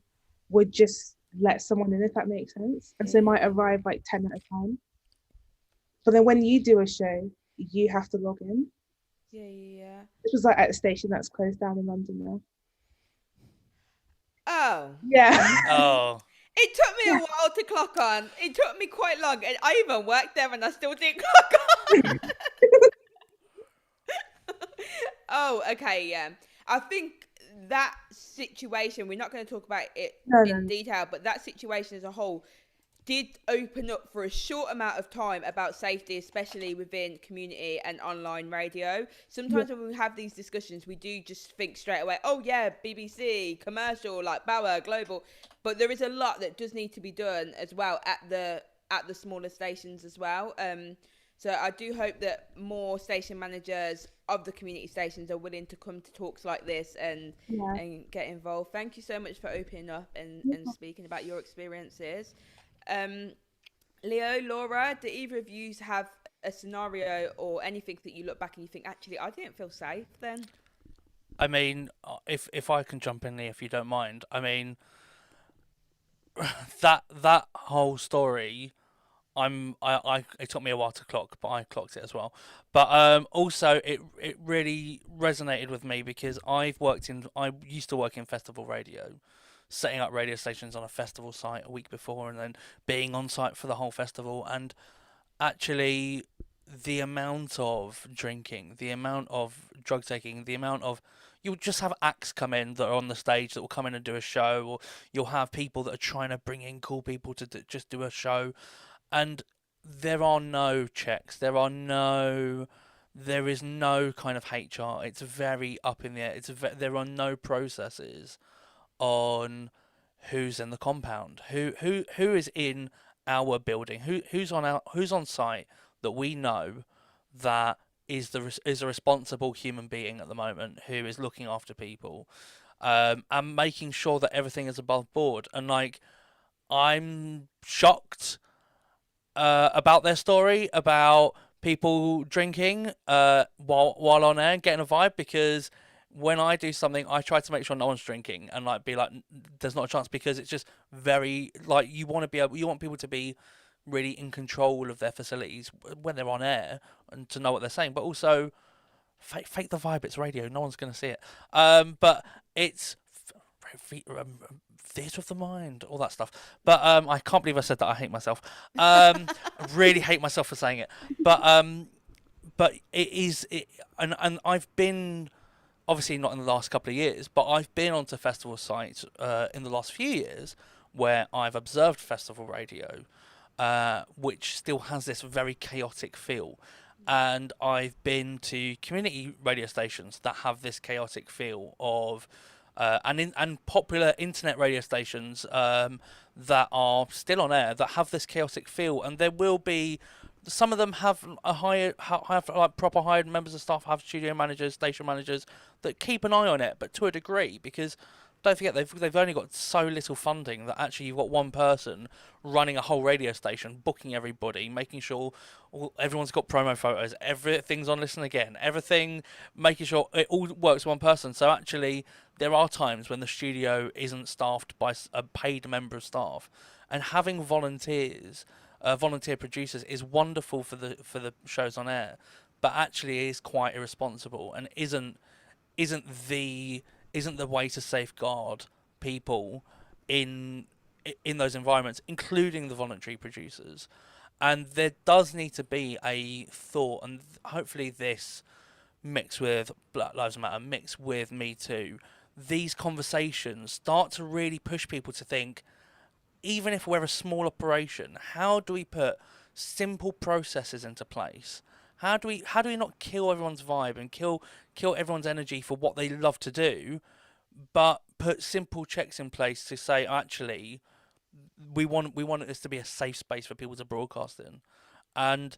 would just let someone in, if that makes sense, and so they might arrive like 10 at a time, but then when you do a show you have to log in. Yeah. This was like at a station that's closed down in London now. Oh. Yeah. Oh, It took me a while to clock on. It took me quite long, and I even worked there and I still didn't clock on. Oh, okay, yeah. I think that situation, we're not going to talk about it in detail, but that situation as a whole did open up for a short amount of time about safety, especially within community and online radio. Sometimes when we have these discussions, we do just think straight away, oh yeah, BBC, commercial, like Bauer, Global. But there is a lot that does need to be done as well at the smaller stations as well. So I do hope that more station managers of the community stations are willing to come to talks like this and get involved. Thank you so much for opening up and speaking about your experiences. Leo, Laura, do either of you have a scenario or anything that you look back and you think, actually, I didn't feel safe then? I mean, if I can jump in there, if you don't mind. I mean, that whole story, it took me a while to clock, but I clocked it as well. But also it really resonated with me because I used to work in festival radio, setting up radio stations on a festival site a week before, and then being on site for the whole festival. And actually, the amount of drinking, the amount of drug taking, the amount of you'll just have acts come in that are on the stage that will come in and do a show, or you'll have people that are trying to bring in cool people to just do a show, and there are no checks. There is no kind of HR. It's very up in the air. There are no processes on who's in the compound, who is in our building, who's on site that we know that is a responsible human being at the moment who is looking after people, and making sure that everything is above board. And like, I'm shocked about their story about people drinking while on air and getting a vibe, because when I do something, I try to make sure no one's drinking and like be like, there's not a chance, because it's just very like you want people to be really in control of their facilities when they're on air and to know what they're saying, but also fake the vibe. It's radio, no one's going to see it. But it's theatre of the mind, all that stuff. But I can't believe I said that. I hate myself. I really hate myself for saying it. But and I've been, obviously not in the last couple of years, but I've been onto festival sites in the last few years where I've observed festival radio, which still has this very chaotic feel. And I've been to community radio stations that have this chaotic feel of, and popular internet radio stations that are still on air that have this chaotic feel. And there will be some of them have have like proper hired members of staff, have studio managers, station managers that keep an eye on it, but to a degree, because don't forget they've only got so little funding that actually you've got one person running a whole radio station, booking everybody, making sure everyone's got promo photos, everything's on Listen Again, everything, making sure it all works for one person. So actually there are times when the studio isn't staffed by a paid member of staff, and having volunteer producers is wonderful for the shows on air, but actually is quite irresponsible and isn't the way to safeguard people in those environments, including the voluntary producers. And there does need to be a thought, and hopefully this mixed with Black Lives Matter, mixed with Me Too, these conversations start to really push people to think, even if we're a small operation, how do we put simple processes into place? How do we not kill everyone's vibe and kill everyone's energy for what they love to do, but put simple checks in place to say, actually, we want this to be a safe space for people to broadcast in. And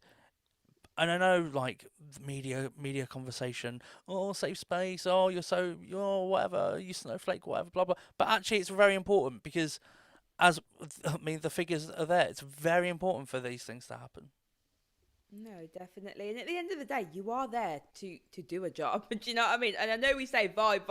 I know, like, media conversation, oh, safe space, oh, you're whatever, you snowflake, whatever, blah blah. But actually, it's very important, because the figures are there. It's very important for these things to happen. No, definitely. And at the end of the day, you are there to do a job. Do you know what I mean? And I know we say vibe,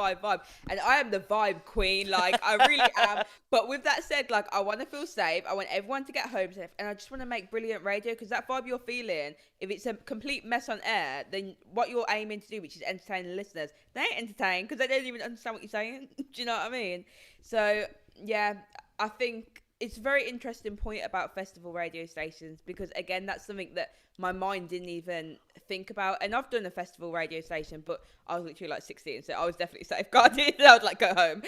and I am the vibe queen. Like, I really am. But with that said, like, I want to feel safe. I want everyone to get home safe. And I just want to make brilliant radio, because that vibe you're feeling, if it's a complete mess on air, then what you're aiming to do, which is entertain the listeners, they ain't entertained because they don't even understand what you're saying. Do you know what I mean? So, yeah, I think it's a very interesting point about festival radio stations, because again, that's something that my mind didn't even think about. And I've done a festival radio station, but I was literally like 16, so I was definitely safeguarded. I would like go home.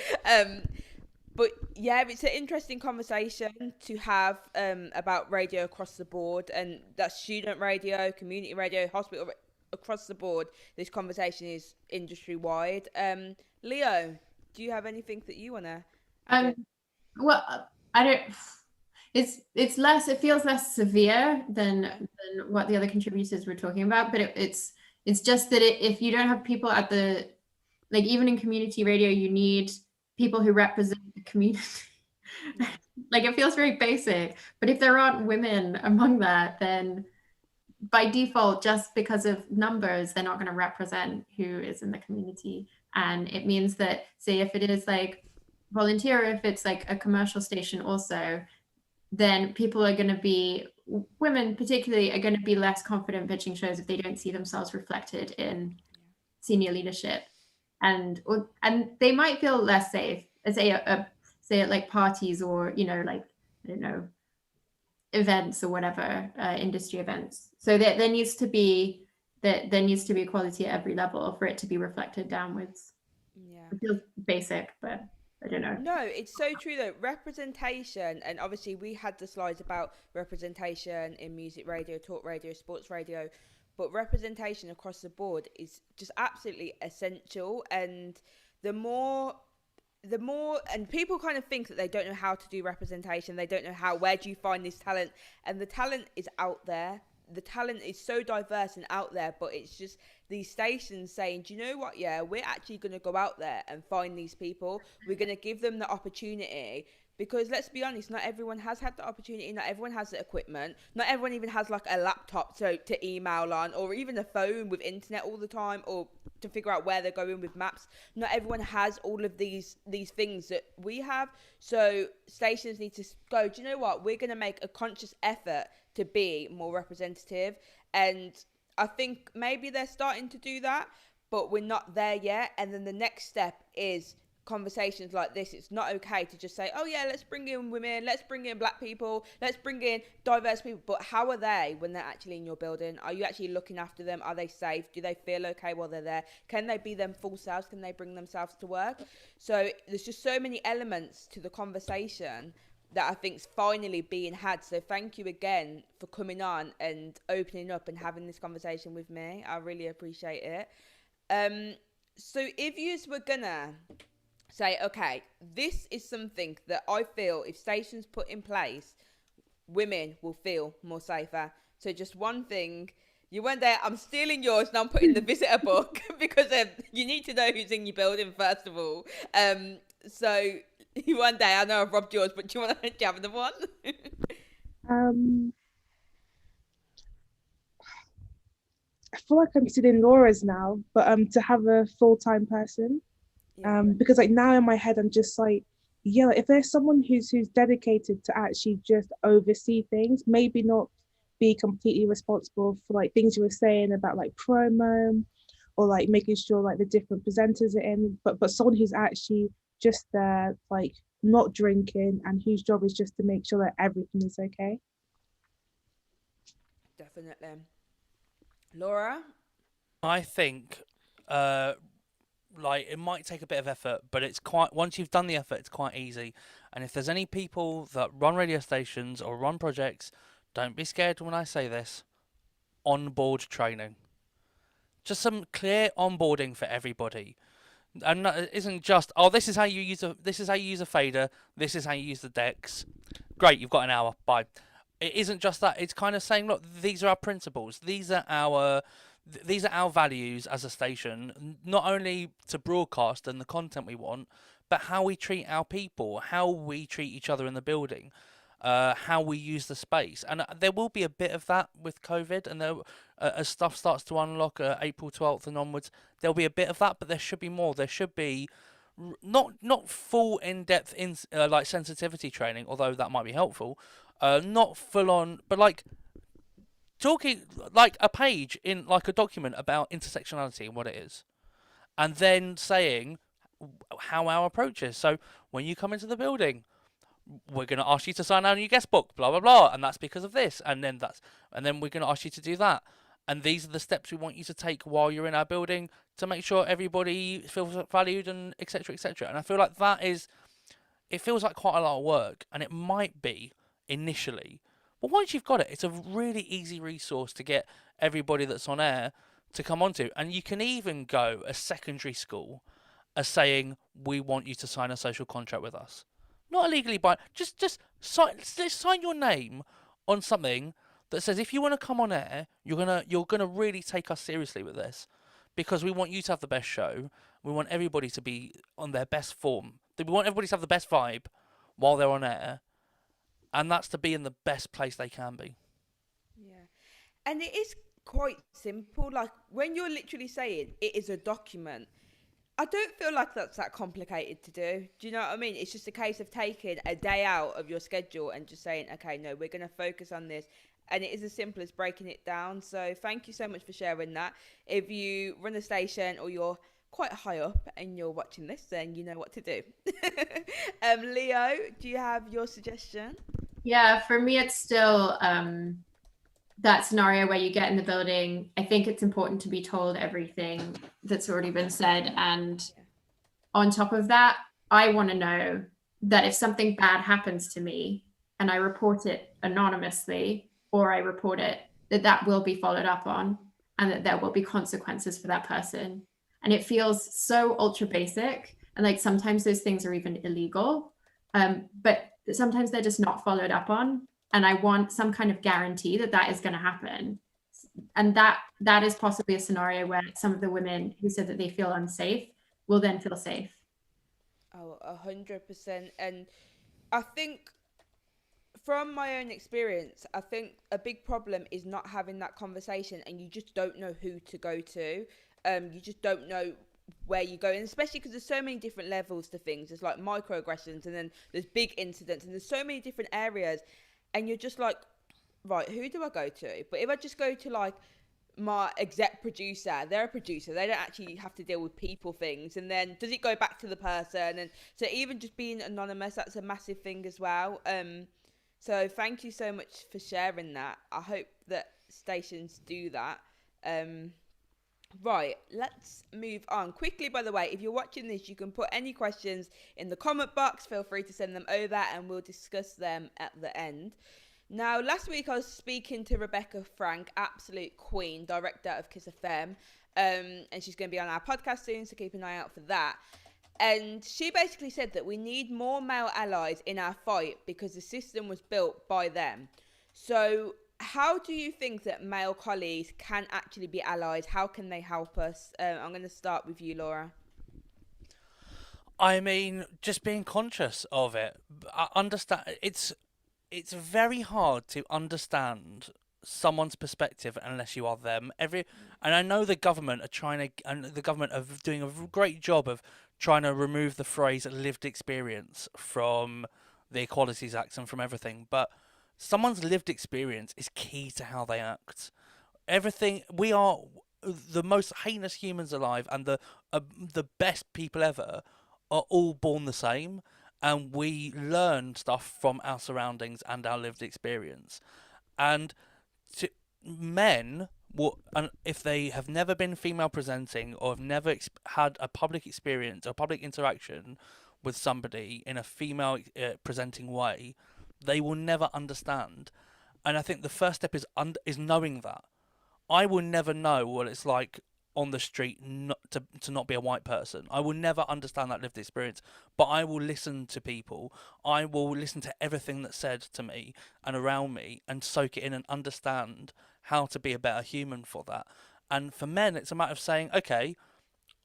But yeah, it's an interesting conversation to have about radio across the board, and that's student radio, community radio, hospital, across the board. This conversation is industry wide. Leo, do you have anything that you want to? Well, I don't. It's less. It feels less severe than what the other contributors were talking about. But it's just that if you don't have people at the, like, even in community radio, you need people who represent the community. Like, it feels very basic. But if there aren't women among that, then by default, just because of numbers, they're not going to represent who is in the community. And it means that, say, if it is like volunteer, if it's like a commercial station also, then people are going to be, women particularly, are going to be less confident pitching shows if they don't see themselves reflected in senior leadership, and they might feel less safe, say at like parties, or like, I don't know, events or whatever, industry events. So there needs to be equality at every level for it to be reflected downwards. Yeah. It feels basic, but I don't know. No, it's so true though. Representation, and obviously we had the slides about representation in music radio, talk radio, sports radio, but representation across the board is just absolutely essential. And the more and people kind of think that they don't know how to do representation, they don't know where do you find this talent, and the talent is out there. The talent is so diverse and out there, but it's just these stations saying, do you know what, yeah, we're actually going to go out there and find these people, we're going to give them the opportunity. Because let's be honest, not everyone has had the opportunity, not everyone has the equipment, not everyone even has like a laptop to email on, or even a phone with internet all the time, or to figure out where they're going with maps. Not everyone has all of these things that we have. So stations need to go, do you know what, we're going to make a conscious effort to be more representative. And I think maybe they're starting to do that, but we're not there yet. And then the next step is conversations like this. It's not okay to just say, oh yeah, let's bring in women, let's bring in black people, let's bring in diverse people, but how are they when they're actually in your building? Are you actually looking after them? Are they safe? Do they feel okay while they're there? Can they be them full selves? Can they bring themselves to work? So there's just so many elements to the conversation that I think's finally being had. So thank you again for coming on and opening up and having this conversation with me. I really appreciate it. So if you were gonna say, okay, this is something that I feel if stations put in place, women will feel more safer. So just one thing. You went there, I'm stealing yours, and I'm putting the visitor book because you need to know who's in your building first of all. So one day, I know I've robbed yours, but do you have another one? I feel like I'm still in Laura's now, but to have a full-time person. Because like now in my head I'm just like, yeah, if there's someone who's dedicated to actually just oversee things, maybe not be completely responsible for like things you were saying about like promo or like making sure like the different presenters are in, but someone who's actually just there, like not drinking, and whose job is just to make sure that everything is okay. Definitely. Laura? I think like it might take a bit of effort, but it's quite, once you've done the effort, it's quite easy. And if there's any people that run radio stations or run projects, don't be scared when I say this. Onboard training. Just some clear onboarding for everybody. And it isn't just, oh, this is how you use a fader, this is how you use the decks. Great, you've got an hour. Bye. It isn't just that. It's kind of saying, look, these are our principles. These are our values as a station, not only to broadcast and the content we want, but how we treat our people, how we treat each other in the building, how we use the space. And there will be a bit of that with COVID, and as stuff starts to unlock April 12th and onwards, there'll be a bit of that, but there should be more. There should be not full in-depth like sensitivity training, although that might be helpful. Not full on, but like talking like a page in like a document about intersectionality and what it is, and then saying how our approach is. So when you come into the building, we're going to ask you to sign our new guest book, blah blah blah, and that's because of this, and then we're going to ask you to do that, and these are the steps we want you to take while you're in our building to make sure everybody feels valued, and etc etc. And I feel like it feels like quite a lot of work, and it might be initially, but once you've got it, it's a really easy resource to get everybody that's on air to come onto. And you can even go a secondary school as saying, we want you to sign a social contract with us. Not illegally, but just sign your name on something that says, if you want to come on air, you're gonna really take us seriously with this, because we want you to have the best show. We want everybody to be on their best form. We want everybody to have the best vibe while they're on air, and that's to be in the best place they can be. Yeah, and it is quite simple. Like when you're literally saying it is a document, I don't feel like that's that complicated to do. Do you know what I mean? It's just a case of taking a day out of your schedule and just saying, okay, no, we're going to focus on this. And it is as simple as breaking it down. So thank you so much for sharing that. If you run a station or you're quite high up and you're watching this, then you know what to do. Leo, do you have your suggestion? Yeah, for me, it's still that scenario where you get in the building. I think it's important to be told everything that's already been said. And on top of that, I want to know that if something bad happens to me and I report it anonymously or I report it, that will be followed up on and that there will be consequences for that person. And it feels so ultra basic. And like sometimes those things are even illegal, but sometimes they're just not followed up on. And I want some kind of guarantee that that is going to happen. And that is possibly a scenario where some of the women who said that they feel unsafe will then feel safe. Oh, 100%. And I think from my own experience, I think a big problem is not having that conversation and you just don't know who to go to. You just don't know where you go, and especially because there's so many different levels to things. There's like microaggressions and then there's big incidents and there's so many different areas. And you're just like, right, who do I go to? But if I just go to like my exec producer, they're a producer, they don't actually have to deal with people things. And then does it go back to the person? And so even just being anonymous, that's a massive thing as well. So thank you so much for sharing that. I hope that stations do that. Right, let's move on quickly. By the way, if you're watching this, you can put any questions in the comment box. Feel free to send them over and we'll discuss them at the end. Now, last week I was speaking to Rebecca Frank, absolute queen, director of Kiss FM, and she's going to be on our podcast soon, so keep an eye out for that. And she basically said that we need more male allies in our fight because the system was built by them. So how do you think that male colleagues can actually be allies? How can they help us? I'm going to start with you, Laura. I mean, just being conscious of it. I understand it's very hard to understand someone's perspective unless you are them. And I know the government are doing a great job of trying to remove the phrase lived experience from the Equalities Act and from everything, but someone's lived experience is key to how they act. We are the most heinous humans alive, and the best people ever are all born the same, and we learn stuff from our surroundings and our lived experience. And men, if they have never been female presenting or have never had a public experience or public interaction with somebody in a female presenting way, they will never understand. And I think the first step is knowing that. I will never know what it's like on the street to not be a white person. I will never understand that lived experience, but I will listen to people. I will listen to everything that's said to me and around me and soak it in and understand how to be a better human for that. And for men, it's a matter of saying, okay,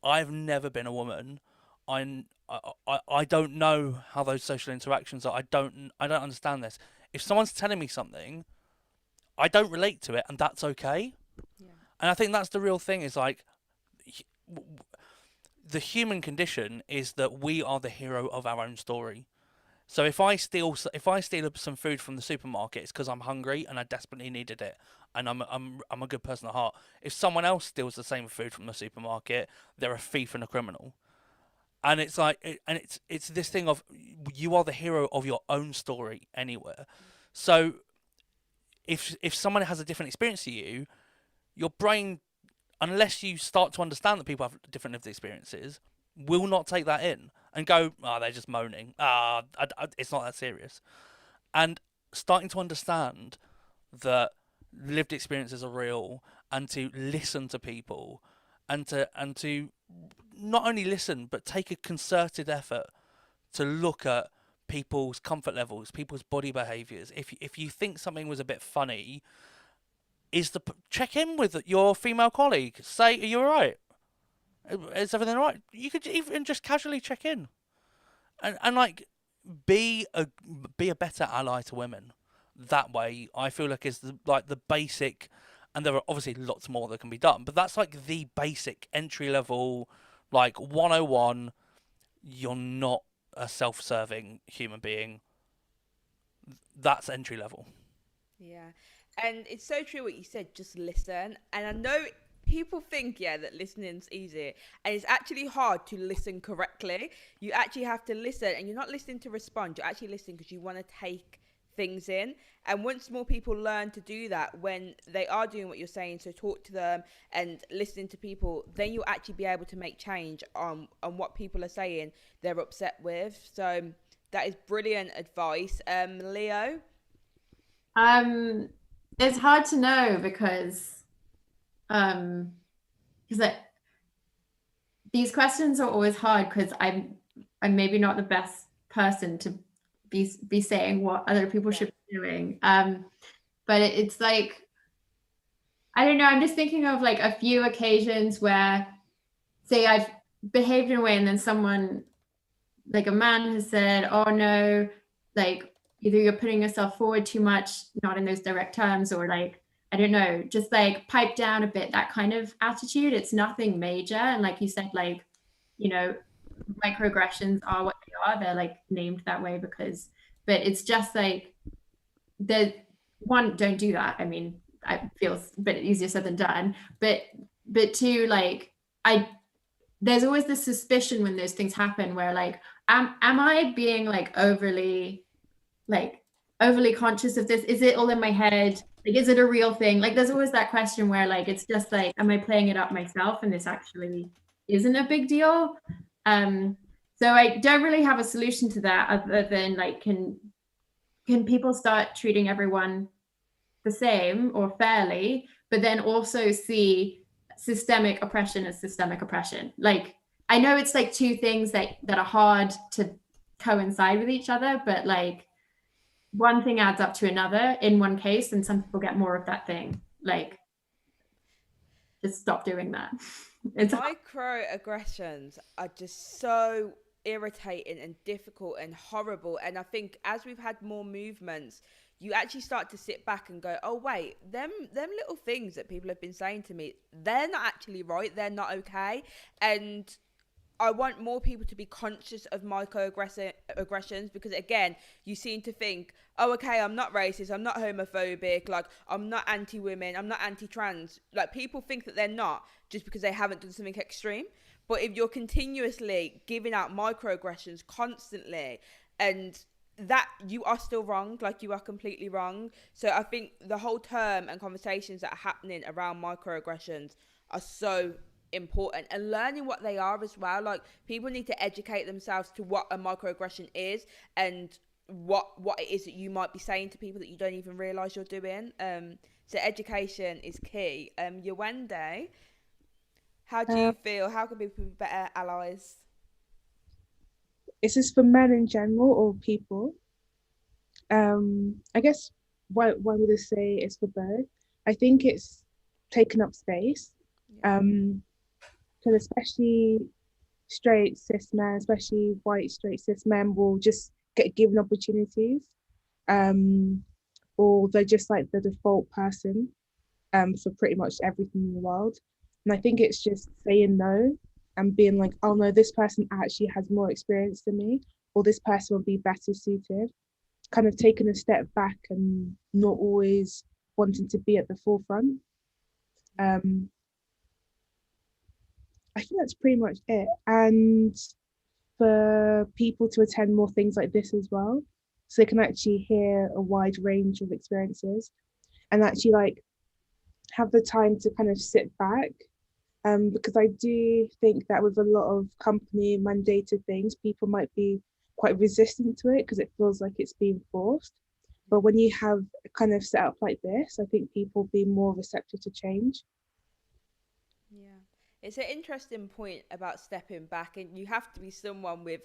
I've never been a woman. I don't know how those social interactions are. I don't understand this. If someone's telling me something, I don't relate to it, and that's okay. Yeah. And I think that's the real thing, is like, the human condition is that we are the hero of our own story. So if I steal some food from the supermarket, it's because I'm hungry and I desperately needed it, and I'm a good person at heart. If someone else steals the same food from the supermarket, they're a thief and a criminal. And it's like, it's this thing of, you are the hero of your own story anywhere. So if someone has a different experience to you, your brain, unless you start to understand that people have different lived experiences, will not take that in and go, they're just moaning. It's not that serious. And starting to understand that lived experiences are real, and to listen to people, and to not only listen, but take a concerted effort to look at people's comfort levels, people's body behaviours. If you think something was a bit funny, check in with your female colleague. Say, are you all right? Is everything all right? You could even just casually check in, and like be a better ally to women. That way, I feel like is the basic, and there are obviously lots more that can be done, but that's like the basic entry level Like 101, you're not a self-serving human being. That's entry level. Yeah. And it's so true what you said, just listen. And I know people think, yeah, that listening's easy. And it's actually hard to listen correctly. You actually have to listen, and you're not listening to respond. You're actually listening because you want to take things in. And once more people learn to do that when they are doing what you're saying, so talk to them and listening to people, then you'll actually be able to make change on what people are saying they're upset with. So that is brilliant advice. Leo? It's hard to know because like these questions are always hard because I'm maybe not the best person to be saying what other people should be doing. But it's like, I don't know, I'm just thinking of like a few occasions where, say, I've behaved in a way and then someone, like a man, has said, oh no, like either you're putting yourself forward too much, not in those direct terms, or like, I don't know, just like pipe down a bit, that kind of attitude. It's nothing major. And like you said, like, you know, microaggressions are what they are. They're like named that way because, but it's just like, the one, don't do that. I mean, I feel a bit easier said than done, but two, like, there's always this suspicion when those things happen where like, am I being like overly conscious of this? Is it all in my head? Like, is it a real thing? Like, there's always that question where like, it's just like, am I playing it up myself and this actually isn't a big deal? So I don't really have a solution to that other than like, can people start treating everyone the same or fairly, but then also see systemic oppression as systemic oppression? Like, I know it's like two things that are hard to coincide with each other, but like one thing adds up to another in one case, and some people get more of that thing. Like, just stop doing that. Microaggressions are just so irritating and difficult and horrible. And I think as we've had more movements, you actually start to sit back and go, oh wait, them little things that people have been saying to me, they're not actually right, they're not okay. And I want more people to be conscious of microaggressions, because again, you seem to think, oh, okay, I'm not racist, I'm not homophobic, like I'm not anti-women, I'm not anti-trans. Like, people think that they're not just because they haven't done something extreme. But if you're continuously giving out microaggressions constantly, and that, you are still wrong, like you are completely wrong. So I think the whole term and conversations that are happening around microaggressions are so important, and learning what they are as well. Like, people need to educate themselves to what a microaggression is and what it is that you might be saying to people that you don't even realize you're doing. So education is key. Yewande, how do you feel? How can people be better allies? Is this for men in general or people? I guess why would I say it's for both? I think it's taken up space. Because especially straight cis men, especially white straight cis men, will just get given opportunities, or they're just like the default person for pretty much everything in the world. And I think it's just saying no and being like, oh no, this person actually has more experience than me, or this person will be better suited. Kind of taking a step back and not always wanting to be at the forefront. I think that's pretty much it. And for people to attend more things like this as well, so they can actually hear a wide range of experiences and actually like have the time to kind of sit back. Because I do think that with a lot of company mandated things, people might be quite resistant to it because it feels like it's being forced. But when you have a kind of setup like this, I think people be more receptive to change. Yeah. It's an interesting point about stepping back, and you have to be someone with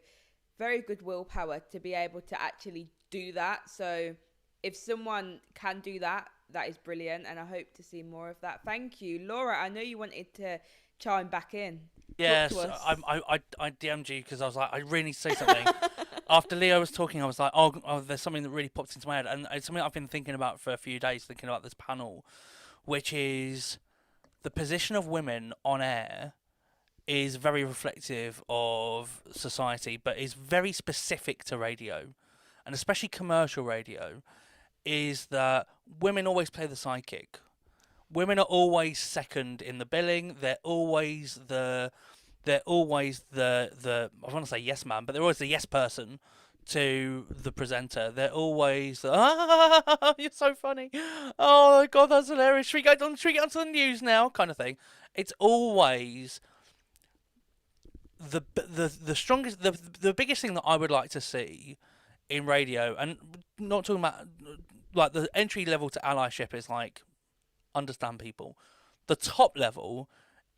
very good willpower to be able to actually do that. So if someone can do that, that is brilliant, and I hope to see more of that. Thank you. Laura, I know you wanted to chime back in. Yes, I DM'd you because I was like, I really need to say something. After Leo was talking, I was like, oh, there's something that really popped into my head, and it's something I've been thinking about for a few days, thinking about this panel, which is the position of women on air is very reflective of society, but is very specific to radio, and especially commercial radio, is that women always play the sidekick. Women are always second in the billing. They're always the I want to say yes man, but they're always the yes person to the presenter. They're always you're so funny. Oh my god, that's hilarious. Should we get onto the news now? Kind of thing. It's always the strongest, the biggest thing that I would like to see in radio, and not talking about like the entry level to allyship is like understand people. The top level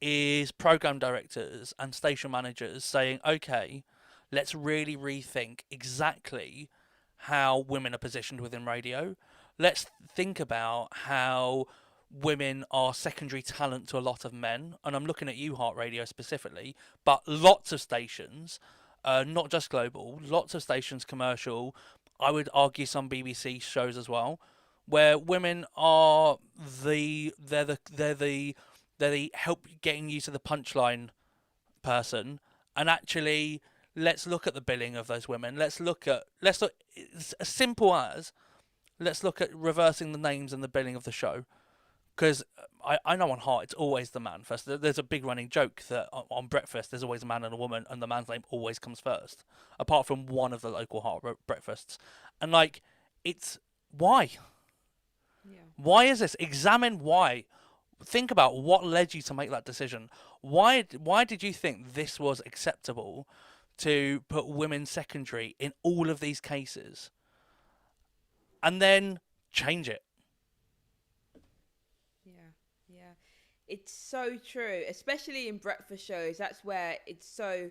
is program directors and station managers saying, okay, let's really rethink exactly how women are positioned within radio. Let's think about how women are secondary talent to a lot of men. And I'm looking at you, Heart Radio, specifically, but lots of stations, not just global, lots of stations, commercial, I would argue some BBC shows as well, where women are they're the help getting you to the punchline person. And actually, let's look at the billing of those women. Let's look it's as simple as let's look at reversing the names and the billing of the show. Because I know on Heart it's always the man first. There's a big running joke that on Breakfast there's always a man and a woman, and the man's name always comes first, apart from one of the local Heart breakfasts. And like, it's why? Yeah. Why is this? Examine why. Think about what led you to make that decision. Why did you think this was acceptable to put women secondary in all of these cases? And then change it. Yeah. It's so true, especially in breakfast shows. That's where it's so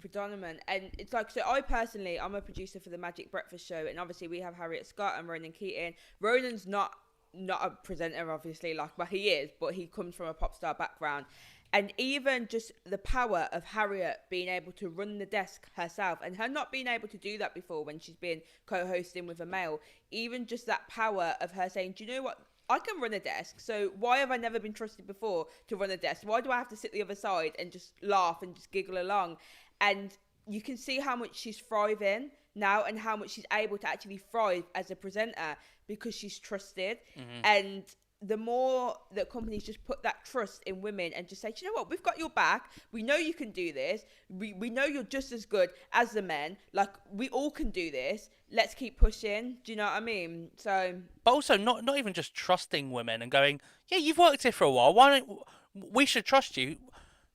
predominant. And it's like, so I'm a producer for the Magic Breakfast Show, and obviously we have Harriet Scott and Ronan Keating. Ronan's not a presenter, obviously, like, well, he is, but he comes from a pop star background. And even just the power of Harriet being able to run the desk herself, and her not being able to do that before when she's been co-hosting with a male, even just that power of her saying, do you know what? I can run a desk, so why have I never been trusted before to run a desk? Why do I have to sit the other side and just laugh and just giggle along? And you can see how much she's thriving now and how much she's able to actually thrive as a presenter because she's trusted. Mm-hmm. And the more that companies just put that trust in women and just say, do you know what, we've got your back, we know you can do this, we know you're just as good as the men, like, we all can do this, let's keep pushing. Do you know what I mean? So, but also not even just trusting women and going, yeah, you've worked here for a while, why don't we should trust you.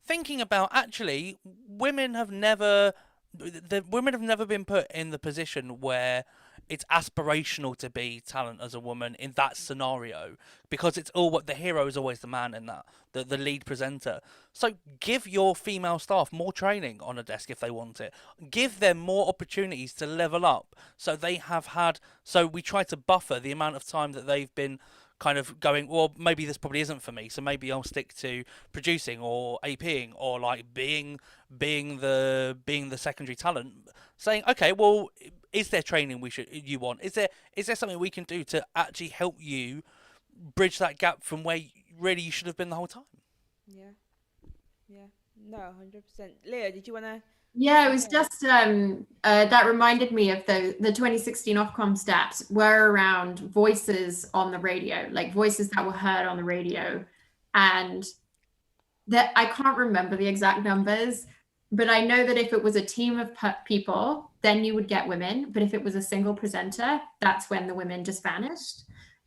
Thinking about, actually, women have never been put in the position where it's aspirational to be talent as a woman in that scenario, because it's all what the hero is always the man in that, the lead presenter. So give your female staff more training on a desk if they want it. Give them more opportunities to level up. So we try to buffer the amount of time that they've been kind of going, well, maybe this probably isn't for me, so maybe I'll stick to producing or APing or like being the secondary talent. Saying, okay, well, is there training you want? Is there something we can do to actually help you bridge that gap from where really you should have been the whole time? yeah, no, 100%. Leo, did you want to? Yeah, it was just that reminded me of the 2016 Ofcom stats were around voices on the radio, like voices that were heard on the radio, and that I can't remember the exact numbers, but I know that if it was a team of people, then you would get women, but if it was a single presenter, that's when the women just vanished.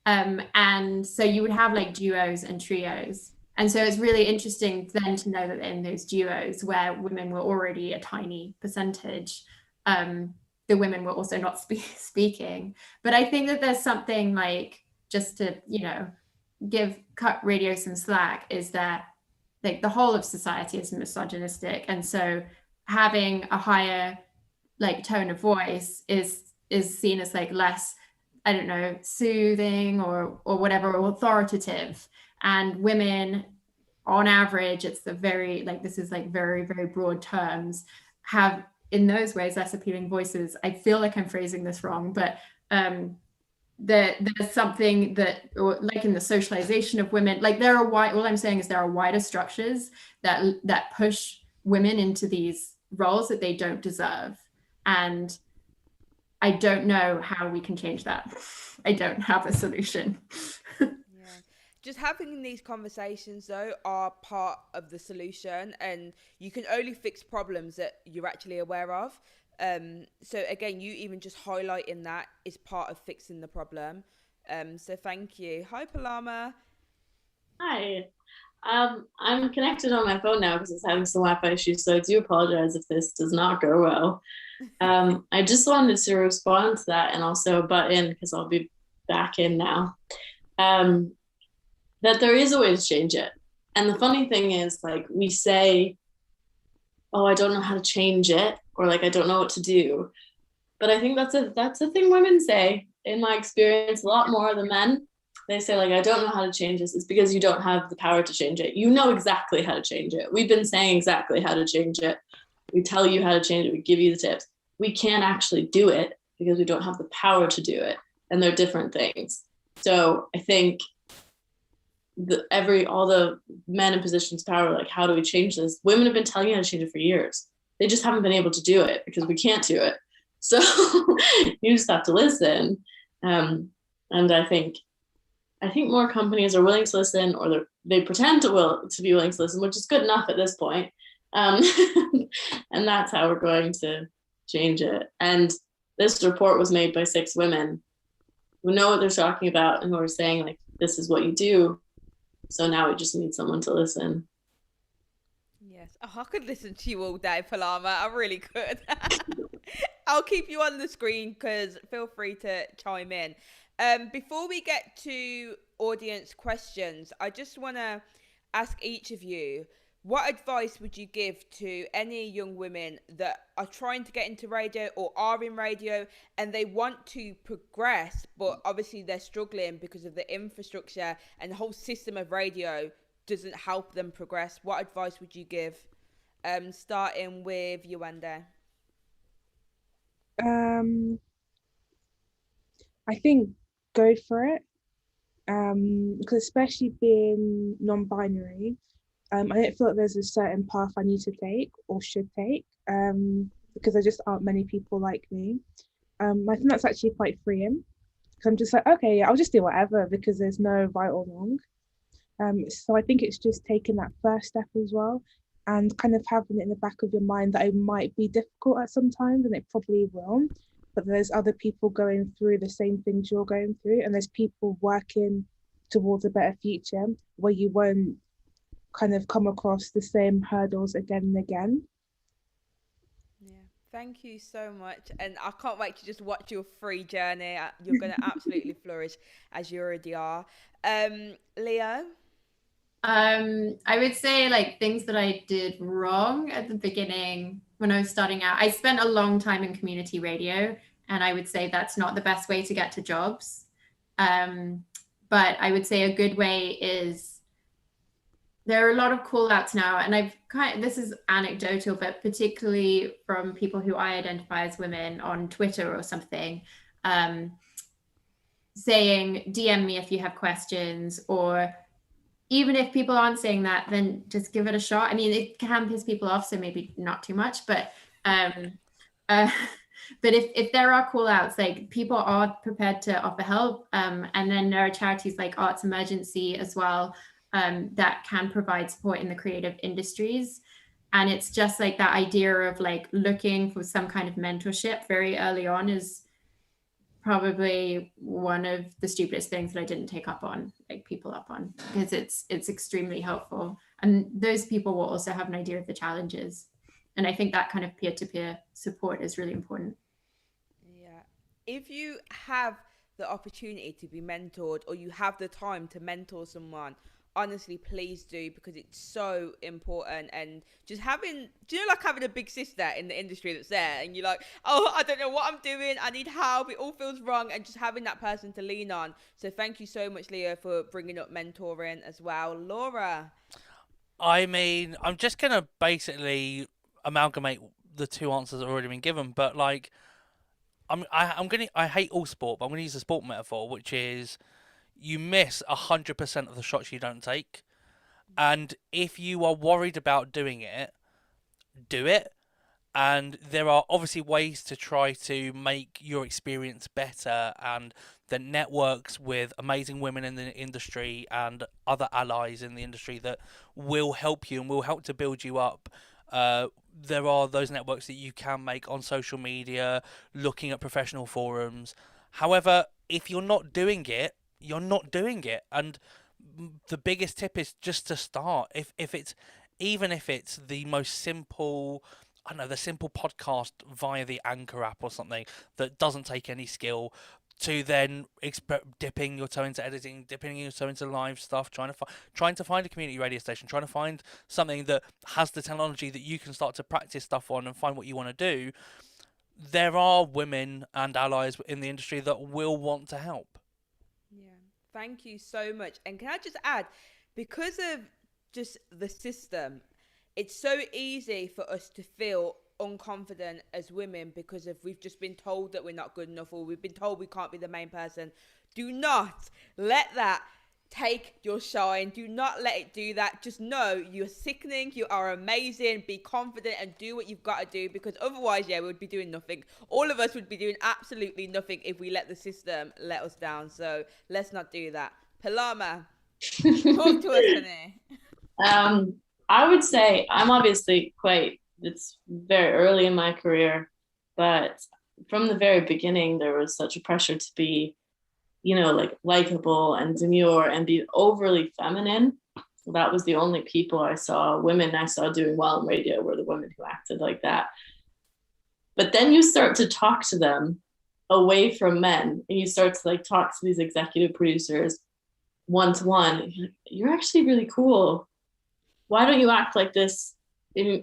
And so you would have like duos and trios. And so it's really interesting then to know that in those duos where women were already a tiny percentage, the women were also not speaking. But I think that there's something like, just to, cut radio some slack, is that like the whole of society is misogynistic. And so having a higher like tone of voice is seen as like less, I don't know, soothing or whatever, or authoritative. And women, on average, it's the very, like, this is like very, very broad terms, have in those ways less appealing voices. I feel like I'm phrasing this wrong, but there's something that, or like in the socialization of women, like there are all I'm saying is there are wider structures that push women into these roles that they don't deserve. And I don't know how we can change that. I don't have a solution. Yeah. Just having these conversations though are part of the solution, and you can only fix problems that you're actually aware of. So again, you even just highlighting that is part of fixing the problem. So thank you. Hi, Palama. Hi. I'm connected on my phone now because it's having some Wi-Fi issues, so I do apologize if this does not go well. I just wanted to respond to that and also butt in because I'll be back in now. That there is a way to change it. And the funny thing is, like, we say, oh, I don't know how to change it, or like I don't know what to do. But I think that's a thing women say, in my experience, a lot more than men. They say, like, I don't know how to change this. It's because you don't have the power to change it. You know exactly how to change it. We've been saying exactly how to change it. We tell you how to change it. We give you the tips. We can't actually do it because we don't have the power to do it. And they're different things. So I think all the men in positions of power, like, how do we change this? Women have been telling you how to change it for years. They just haven't been able to do it because we can't do it. So you just have to listen. And I think more companies are willing to listen, or they pretend to be willing to listen, which is good enough at this point. And that's how we're going to change it. And this report was made by 6 women who know what they're talking about and who are saying, like, this is what you do. So now we just need someone to listen. Yes. Oh, I could listen to you all day, Palama. I really could. I'll keep you on the screen because feel free to chime in. Before we get to audience questions, I just want to ask each of you, what advice would you give to any young women that are trying to get into radio or are in radio and they want to progress, but obviously they're struggling because of the infrastructure and the whole system of radio doesn't help them progress? What advice would you give? Starting with Yuanda. I think go for it. Because especially being non-binary, I don't feel like there's a certain path I need to take or should take. Because there just aren't many people like me. I think that's actually quite freeing. Because I'm just like, okay, yeah, I'll just do whatever because there's no right or wrong. So I think it's just taking that first step as well, and kind of having it in the back of your mind that it might be difficult at some times, and it probably will. But there's other people going through the same things you're going through, and there's people working towards a better future where you won't kind of come across the same hurdles again and again. Yeah, thank you so much, and I can't wait to just watch your free journey. You're going to absolutely flourish as you already are. Leo? I would say, like, things that I did wrong at the beginning when I was starting out. I spent a long time in community radio, and I would say that's not the best way to get to jobs. But I would say a good way is, there are a lot of call outs now, and this is anecdotal, but particularly from people who I identify as women on Twitter or something, saying, DM me if you have questions, or even if people aren't saying that, then just give it a shot. I mean, it can piss people off, so maybe not too much, but but if there are call outs, like, people are prepared to offer help. And then there are charities like Arts Emergency as well, that can provide support in the creative industries. And it's just like that idea of, like, looking for some kind of mentorship very early on is probably one of the stupidest things that I didn't take people up on, because it's extremely helpful. And those people will also have an idea of the challenges. And I think that kind of peer-to-peer support is really important. Yeah. If you have the opportunity to be mentored, or you have the time to mentor someone, honestly, please do, because it's so important. And just having, do you know, like having a big sister in the industry that's there, and you're like, oh, I don't know what I'm doing, I need help, it all feels wrong, and just having that person to lean on. So thank you so much, Leo, for bringing up mentoring as well. Laura? I mean, I'm just going to basically amalgamate the 2 answers that have already been given, but, like, I hate all sport, but I'm gonna use a sport metaphor, which is you miss 100% of the shots you don't take. And if you are worried about doing it, do it. And there are obviously ways to try to make your experience better, and the networks with amazing women in the industry and other allies in the industry that will help you and will help to build you up. There are those networks that you can make on social media, looking at professional forums. However, if you're not doing it, you're not doing it. And the biggest tip is just to start. If it's even if it's the most simple, I don't know, the simple podcast via the Anchor app or something that doesn't take any skill, to then dipping your toe into editing, dipping your toe into live stuff, trying to find a community radio station, trying to find something that has the technology that you can start to practice stuff on and find what you want to do. There are women and allies in the industry that will want to help. Yeah, thank you so much. And can I just add, because of just the system, it's so easy for us to feel unconfident as women because of we've just been told that we're not good enough, or we've been told we can't be the main person. Do not let that take your shine. Do not let it do that. Just know you're sickening, you are amazing. Be confident and do what you've got to do, because otherwise, yeah, we would be doing nothing. All of us would be doing absolutely nothing if we let the system let us down. So let's not do that. Palama, talk to us, honey. I would say I'm obviously it's very early in my career, but from the very beginning, there was such a pressure to be, like likable and demure and be overly feminine. That was the only women I saw doing well in radio were the women who acted like that. But then you start to talk to them away from men, and you start to like talk to these executive producers one-to-one. You're actually really cool. Why don't you act like this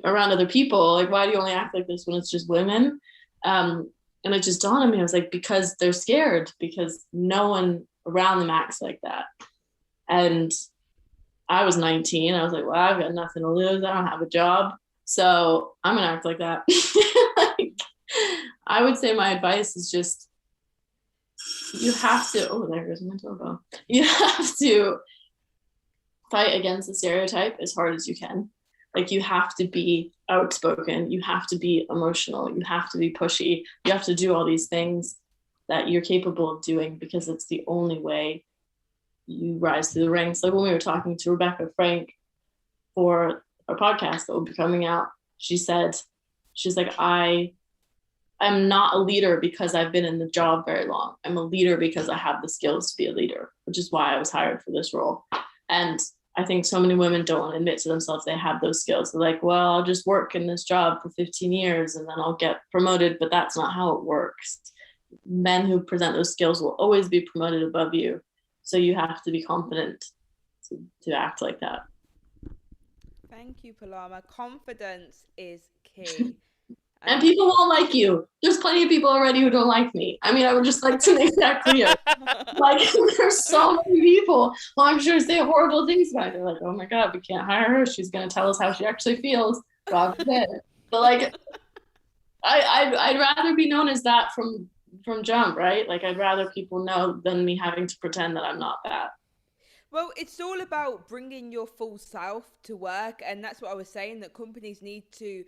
around other people? Like, why do you only act like this when it's just women? And it just dawned on me. I was like, because they're scared, because no one around them acts like that. And I was 19. I was like, well, I've got nothing to lose. I don't have a job. So I'm going to act like that. Like, I would say my advice is just, you have to, there goes my doorbell. You have to fight against the stereotype as hard as you can. Like, you have to be outspoken, you have to be emotional, you have to be pushy, you have to do all these things that you're capable of doing, because it's the only way you rise through the ranks. Like when we were talking to Rebecca Frank for our podcast that will be coming out, she's like, I'm not a leader because I've been in the job very long. I'm a leader because I have the skills to be a leader, which is why I was hired for this role. And I think so many women don't want to admit to themselves they have those skills. They're like, well, I'll just work in this job for 15 years and then I'll get promoted. But that's not how it works. Men who present those skills will always be promoted above you. So you have to be confident to act like that. Thank you, Palama. Confidence is key. And people won't like you. There's plenty of people already who don't like me. I mean, I would just like to make that clear. Like, there's so many people who I'm sure say horrible things about it. They're like, oh my God, we can't hire her. She's going to tell us how she actually feels. God forbid. But like, I'd rather be known as that from jump, right? Like, I'd rather people know than me having to pretend that I'm not that. Well, it's all about bringing your full self to work. And that's what I was saying, that companies need to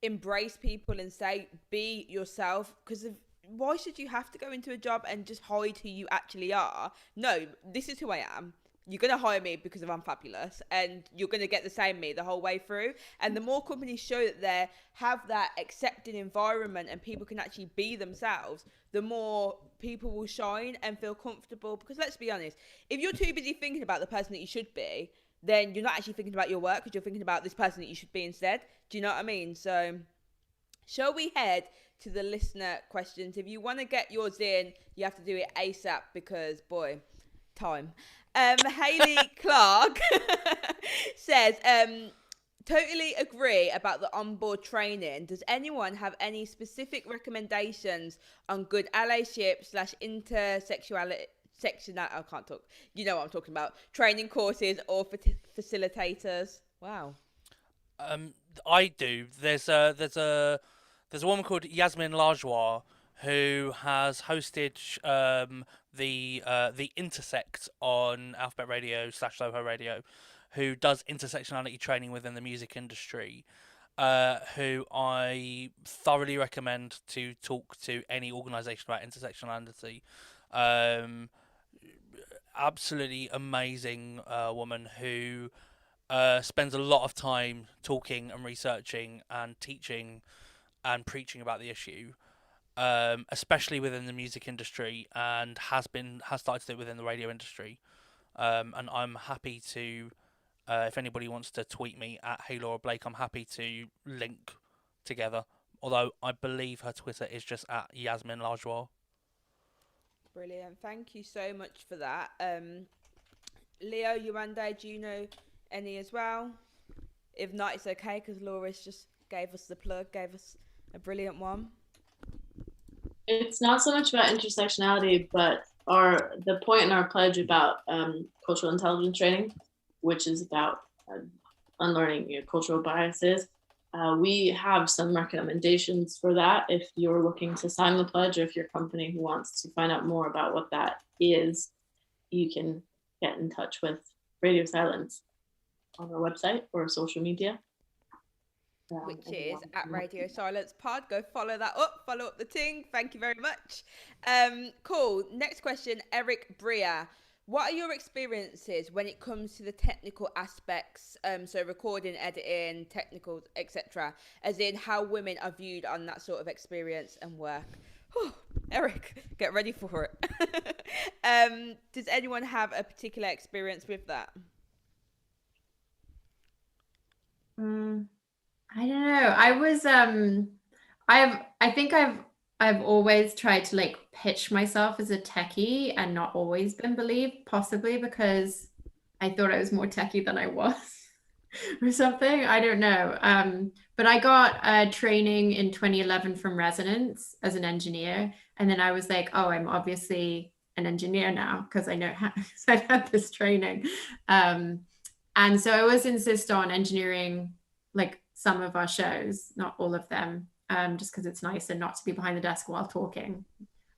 embrace people and say, be yourself, because why should you have to go into a job and just hide who you actually are? No, this is who I am. You're going to hire me because I'm fabulous, and you're going to get the same me the whole way through. And the more companies show that they have that accepting environment and people can actually be themselves, the more people will shine and feel comfortable. Because let's be honest, if you're too busy thinking about the person that you should be, then you're not actually thinking about your work, because you're thinking about this person that you should be instead. Do you know what I mean? So shall we head to the listener questions? If you want to get yours in, you have to do it ASAP, because boy, time. Hayley Clark says, totally agree about the onboard training. Does anyone have any specific recommendations on good allyship / intersexuality? I can't talk. You know what I'm talking about. Training courses or facilitators. Wow. I do. There's a woman called Yasmin Lajoie who has hosted the Intersect on Alphabet Radio / Soho Radio, who does intersectionality training within the music industry. Who I thoroughly recommend to talk to any organisation about intersectionality. Absolutely amazing woman who spends a lot of time talking and researching and teaching and preaching about the issue, especially within the music industry, and has started to do it within the radio industry. And I'm happy to, if anybody wants to tweet me at Hey Laura Blake, I'm happy to link together. Although I believe her Twitter is just at Yasmin Lajoie. Brilliant. Thank you so much for that. Leo, Yewande, do you know any as well? If not, it's okay, because Laura's just gave us the plug, gave us a brilliant one. It's not so much about intersectionality, but the point in our pledge about cultural intelligence training, which is about unlearning cultural biases. We have some recommendations for that. If you're looking to sign the pledge, or if you're a company who wants to find out more about what that is, you can get in touch with Radio Silence on our website or social media. Which is at Radio Silence Pod. Go follow that up, follow up the ting. Thank you very much. Cool. Next question, Eric Bria. What are your experiences when it comes to the technical aspects, so recording, editing, technicals, etc., as in how women are viewed on that sort of experience and work? Whew, Eric, get ready for it. Does anyone have a particular experience with that? I don't know. I was I think I've always tried to like pitch myself as a techie and not always been believed, possibly because I thought I was more techie than I was or something. I don't know. But I got training in 2011 from Resonance as an engineer. And then I was like, oh, I'm obviously an engineer now because I know how, so I've had this training. And so I always insist on engineering like some of our shows, not all of them, just because it's nicer not to be behind the desk while talking.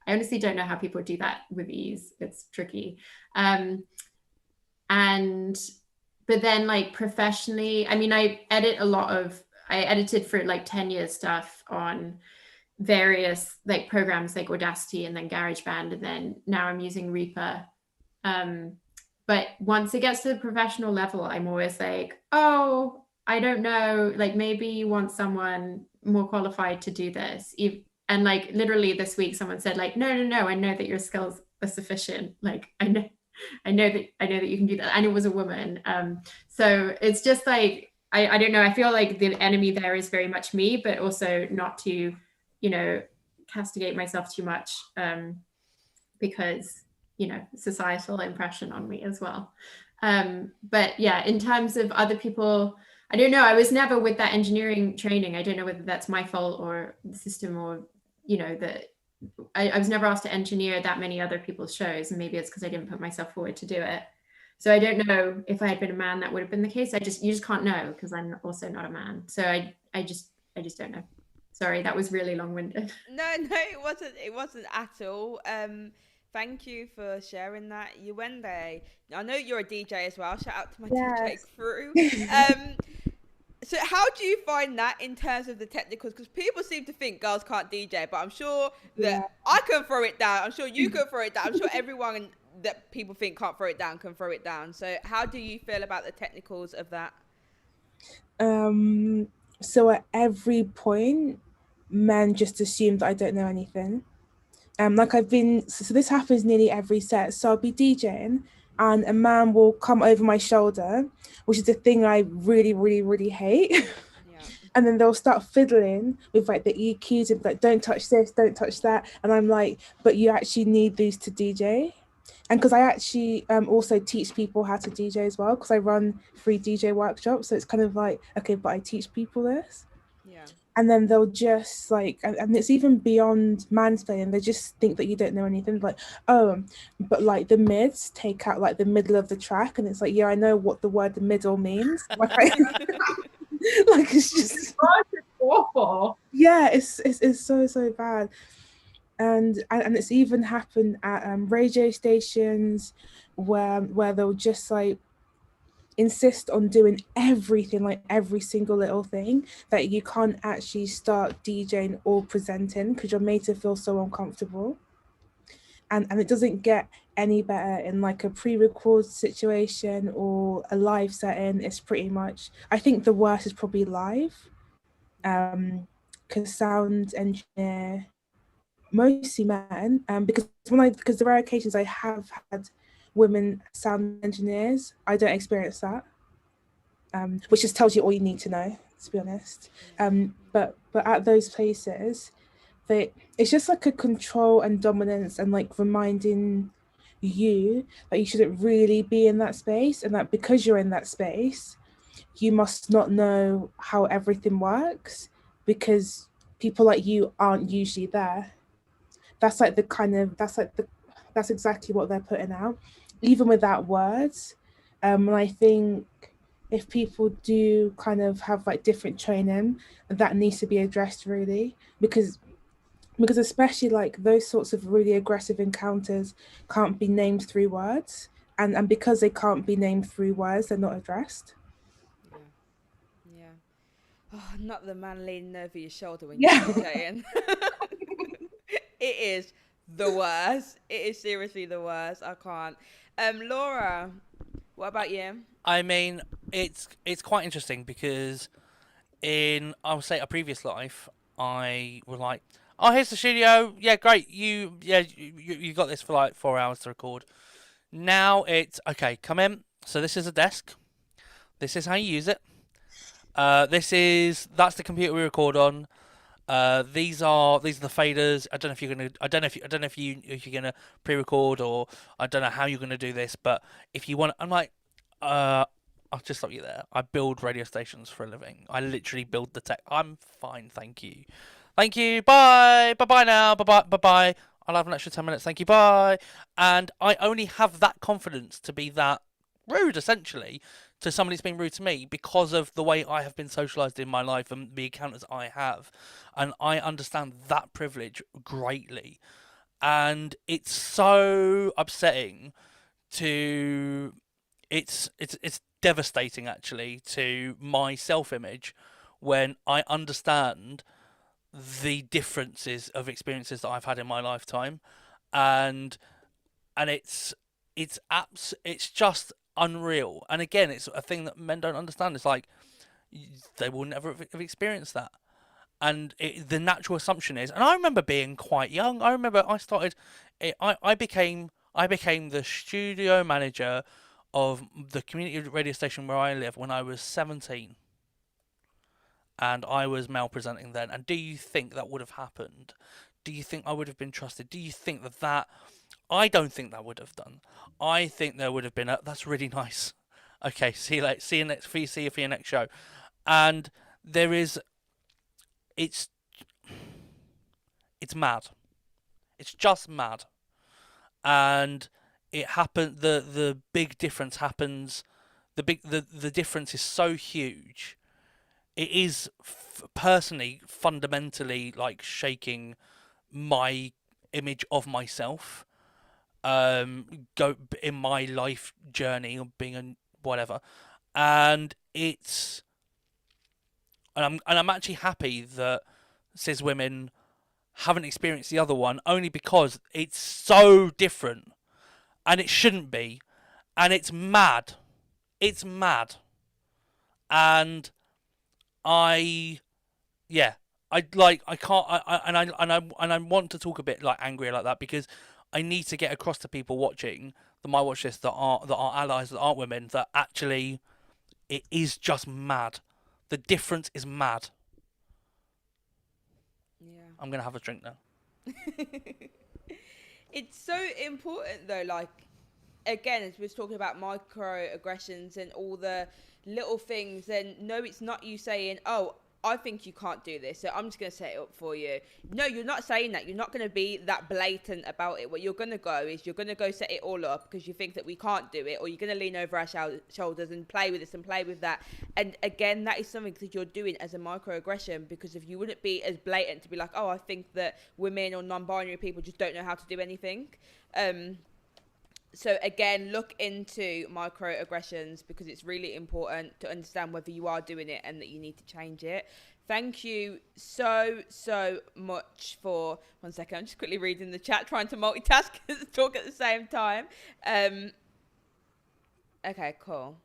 I honestly don't know how people do that with ease. It's tricky. But then like professionally, I mean, I edited for like 10 years stuff on various like programs like Audacity and then GarageBand, and then now I'm using Reaper. But once it gets to the professional level, I'm always like, oh, I don't know, like maybe you want someone more qualified to do this. And like literally this week, someone said like, no, I know that your skills are sufficient. Like I know that you can do that. And it was a woman. So it's just like, I don't know. I feel like the enemy there is very much me, but also not to, castigate myself too much, because, societal impression on me as well. But yeah, in terms of other people, I don't know. I was never with that engineering training. I don't know whether that's my fault or the system, or, I was never asked to engineer that many other people's shows. And maybe it's because I didn't put myself forward to do it. So I don't know if I had been a man, that would have been the case. You just can't know, because I'm also not a man. So I just don't know. Sorry, that was really long-winded. No, it wasn't at all. Thank you for sharing that, Yewande. I know you're a DJ as well. Shout out to my DJ crew. So how do you find that in terms of the technicals? Because people seem to think girls can't DJ, but I'm sure that I can throw it down. I'm sure you can throw it down. I'm sure everyone that people think can't throw it down can throw it down. So how do you feel about the technicals of that? So at every point, men just assume that I don't know anything. So this happens nearly every set. So I'll be DJing and a man will come over my shoulder, which is the thing I really, really, really hate. Yeah. And then they'll start fiddling with like the EQs and like, don't touch this, don't touch that. And I'm like, but you actually need these to DJ. And because I actually also teach people how to DJ as well, because I run free DJ workshops. So it's kind of like, okay, but I teach people this. Yeah. And then they'll just like, and it's even beyond mansplaining, they just think that you don't know anything. Like, oh, but like the mids take out like the middle of the track. And it's like, yeah, I know what the word the middle means. Like, like it's just it's awful. Yeah, it's so bad. And it's even happened at radio stations where they'll just like insist on doing everything, like every single little thing, that you can't actually start DJing or presenting because you're made to feel so uncomfortable. And it doesn't get any better in like a pre-record situation or a live setting. It's pretty much, I think the worst is probably live, because sound engineer, mostly men, because there are occasions I have had women sound engineers, I don't experience that, which just tells you all you need to know, to be honest. But at those places, it's just like a control and dominance, and like reminding you that you shouldn't really be in that space, and that because you're in that space, you must not know how everything works because people like you aren't usually there. That's like the kind of that's exactly what they're putting out, even without words. And I think if people do kind of have like different training, that needs to be addressed really, because especially like those sorts of really aggressive encounters can't be named through words, and because they can't be named through words, they're not addressed. Yeah. Oh, not the man leaning over your shoulder when Yeah. you're DJing. It is the worst. It is seriously the worst. I can't. Laura, what about you? I mean, it's quite interesting because in, I would say, a previous life, I was like, oh, here's the studio. Yeah, great. You got this for like 4 hours to record. Now it's okay. Come in. So this is a desk. This is how you use it. That's the computer we record on. These are the faders. I don't know if you're gonna. I don't know if you're gonna pre-record, or I don't know how you're gonna do this. But if you want, I'm like, I'll just stop you there. I build radio stations for a living. I literally build the tech. I'm fine, thank you. Thank you. Bye. Bye. Bye now. Bye. Bye. Bye. Bye. I'll have an extra 10 minutes. Thank you. Bye. And I only have that confidence to be that rude, essentially, to somebody that's been rude to me because of the way I have been socialized in my life and the encounters I have. And I understand that privilege greatly. And it's so upsetting to it's devastating actually to my self-image when I understand the differences of experiences that I've had in my lifetime, and it's just unreal. And again, it's a thing that men don't understand. It's like they will never have experienced that. And the natural assumption is, and I remember being quite young. I remember I became the studio manager of the community radio station where I live when I was 17, and I was male presenting then. And do you think that would have happened? Do you think I would have been trusted? Do you think that I don't think that would have done. I think there would have been that's really nice. Okay, see you later. See you for your next show. And there is, it's mad. It's just mad. And it happened. The big difference happens. The difference is so huge. It is personally, fundamentally, like shaking my image of myself. Go in my life journey of being a whatever, and I'm actually happy that cis women haven't experienced the other one, only because it's so different, and it shouldn't be, and it's mad. It's mad. And I yeah, I can't I want to talk a bit like angrier like that, because I need to get across to people watching the My Watch List that are allies, that aren't women, that actually it is just mad. The difference is mad. Yeah. I'm gonna have a drink now. It's so important though, like, again, as we was talking about microaggressions and all the little things, and no, it's not you saying, oh, I think you can't do this, so I'm just going to set it up for you. No, you're not saying that. You're not going to be that blatant about it. What you're going to go is you're going to go set it all up because you think that we can't do it, or you're going to lean over our shoulders and play with this and play with that. And again, that is something that you're doing as a microaggression, because if you wouldn't be as blatant to be like, oh, I think that women or non-binary people just don't know how to do anything. So again, look into microaggressions, because it's really important to understand whether you are doing it and that you need to change it. Thank you so much for 1 second. I'm just quickly reading the chat, trying to multitask and talk at the same time. Okay, cool.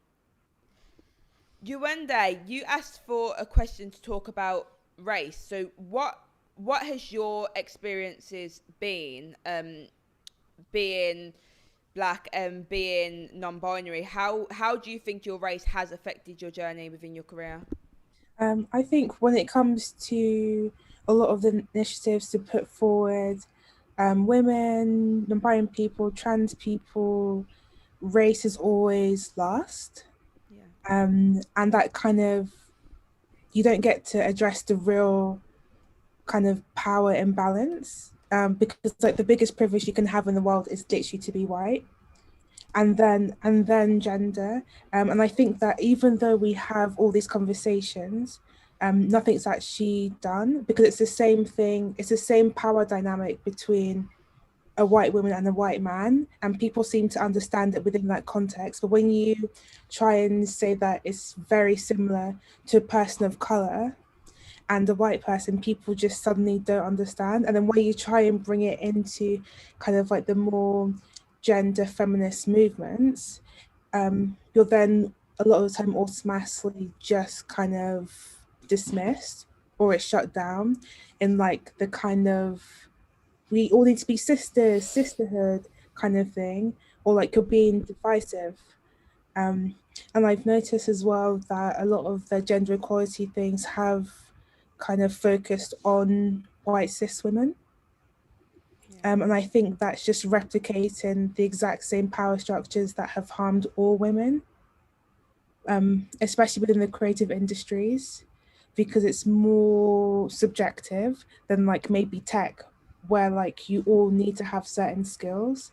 Yuende, you asked for a question to talk about race. So what has your experiences been, being Black and being non-binary? How do you think your race has affected your journey within your career? I think when it comes to a lot of the initiatives to put forward women, non-binary people, trans people, race is always last. Yeah. And that kind of, you don't get to address the real kind of power imbalance, because like the biggest privilege you can have in the world is literally to be white, and then gender. And I think that even though we have all these conversations, nothing's actually done, because it's the same thing. It's the same power dynamic between a white woman and a white man, and people seem to understand it within that context. But when you try and say that it's very similar to a person of color and a white person, people just suddenly don't understand. And then when you try and bring it into kind of like the more gender feminist movements, you're then a lot of the time automatically just kind of dismissed, or it's shut down in like the kind of, we all need to be sisters, sisterhood kind of thing, or like you're being divisive. And I've noticed as well that a lot of the gender equality things have kind of focused on white cis women. And I think that's just replicating the exact same power structures that have harmed all women, especially within the creative industries, because it's more subjective than like maybe tech, where like you all need to have certain skills.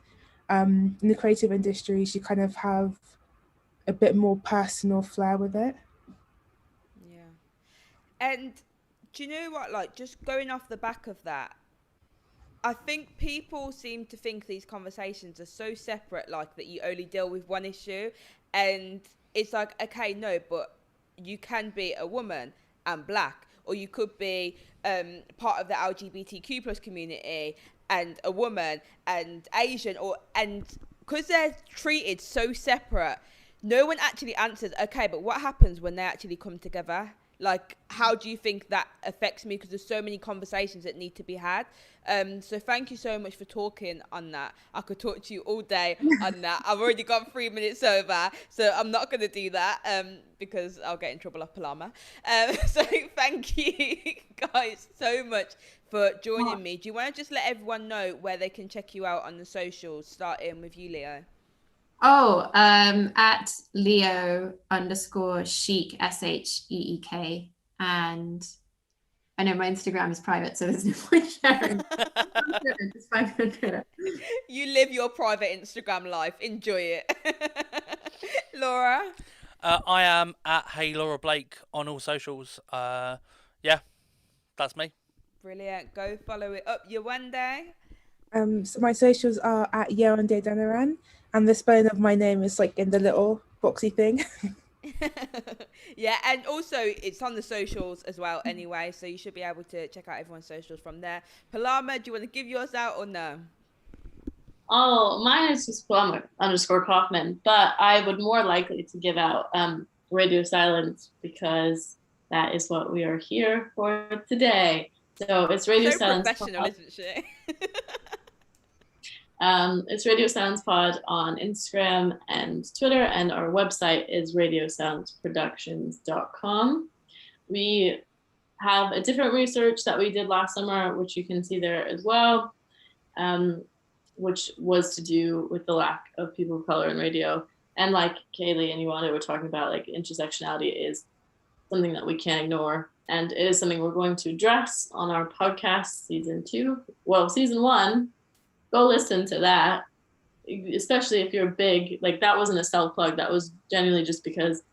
In the creative industries, you kind of have a bit more personal flair with it. Yeah. And do you know what, like, just going off the back of that, I think people seem to think these conversations are so separate, like that you only deal with one issue. And it's like, okay, no, but you can be a woman and Black, or you could be part of the LGBTQ plus community and a woman and Asian, and because they're treated so separate, no one actually answers, okay, but what happens when they actually come together? Like, how do you think that affects me? Because there's so many conversations that need to be had. So thank you so much for talking on that. I could talk to you all day on that. I've already gone 3 minutes over, so I'm not going to do that because I'll get in trouble off Palama. So thank you guys so much for joining me. Do you want to just let everyone know where they can check you out on the socials, starting with you, Leo? Oh, at Leo_Sheek, SHEEK. And I know my Instagram is private, so there's no point sharing. It's fine on Twitter. You live your private Instagram life. Enjoy it. Laura? I am at Hey Laura Blake on all socials. Yeah, that's me. Brilliant. Go follow it up. Yuende? So my socials are at Yuende Danaran, and the spelling of my name is like in the little boxy thing. Yeah, and also it's on the socials as well anyway, so you should be able to check out everyone's socials from there. Palama, do you want to give yours out or no? Oh, mine is just Palama_Kaufman, but I would more likely to give out Radio Silence, because that is what we are here for today. So it's Radio So Silence professional, Pod. isn't she? It's Radio Silence Pod on Instagram and Twitter, and our website is radiosilenceproductions.com. We have a different research that we did last summer, which you can see there as well, which was to do with the lack of people of color in radio. And like Kaylee and Yuanda were talking about, like intersectionality is something that we can't ignore. And it is something we're going to address on our podcast season 2. Well, season 1, go listen to that, especially if you're big. Like, that wasn't a self plug. That was genuinely just because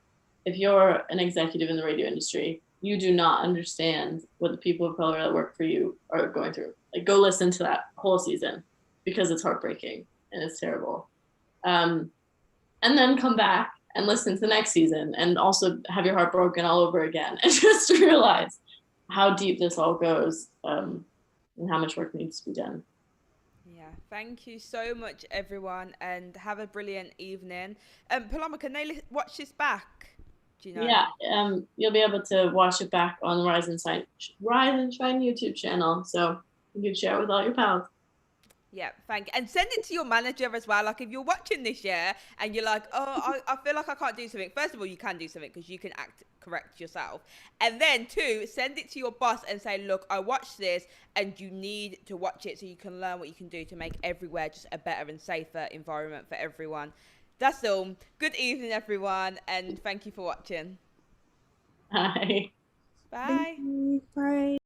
if you're an executive in the radio industry, you do not understand what the people of color that work for you are going through. Like, go listen to that whole season because it's heartbreaking and it's terrible. And then come back and listen to the next season and also have your heart broken all over again and just realize how deep this all goes, and how much work needs to be done. Yeah, thank you so much, everyone, and have a brilliant evening. Paloma, can they watch this back? Do you know? Yeah, you'll be able to watch it back on the Rise and Shine YouTube channel, so you can share it with all your pals. Yeah, thank you. And send it to your manager as well. Like, if you're watching this year and you're like, oh, I feel like I can't do something. First of all, you can do something because you can act correct yourself. And then 2, send it to your boss and say, look, I watched this and you need to watch it so you can learn what you can do to make everywhere just a better and safer environment for everyone. That's all. Good evening, everyone. And thank you for watching. Bye. Bye. Thank you. Bye.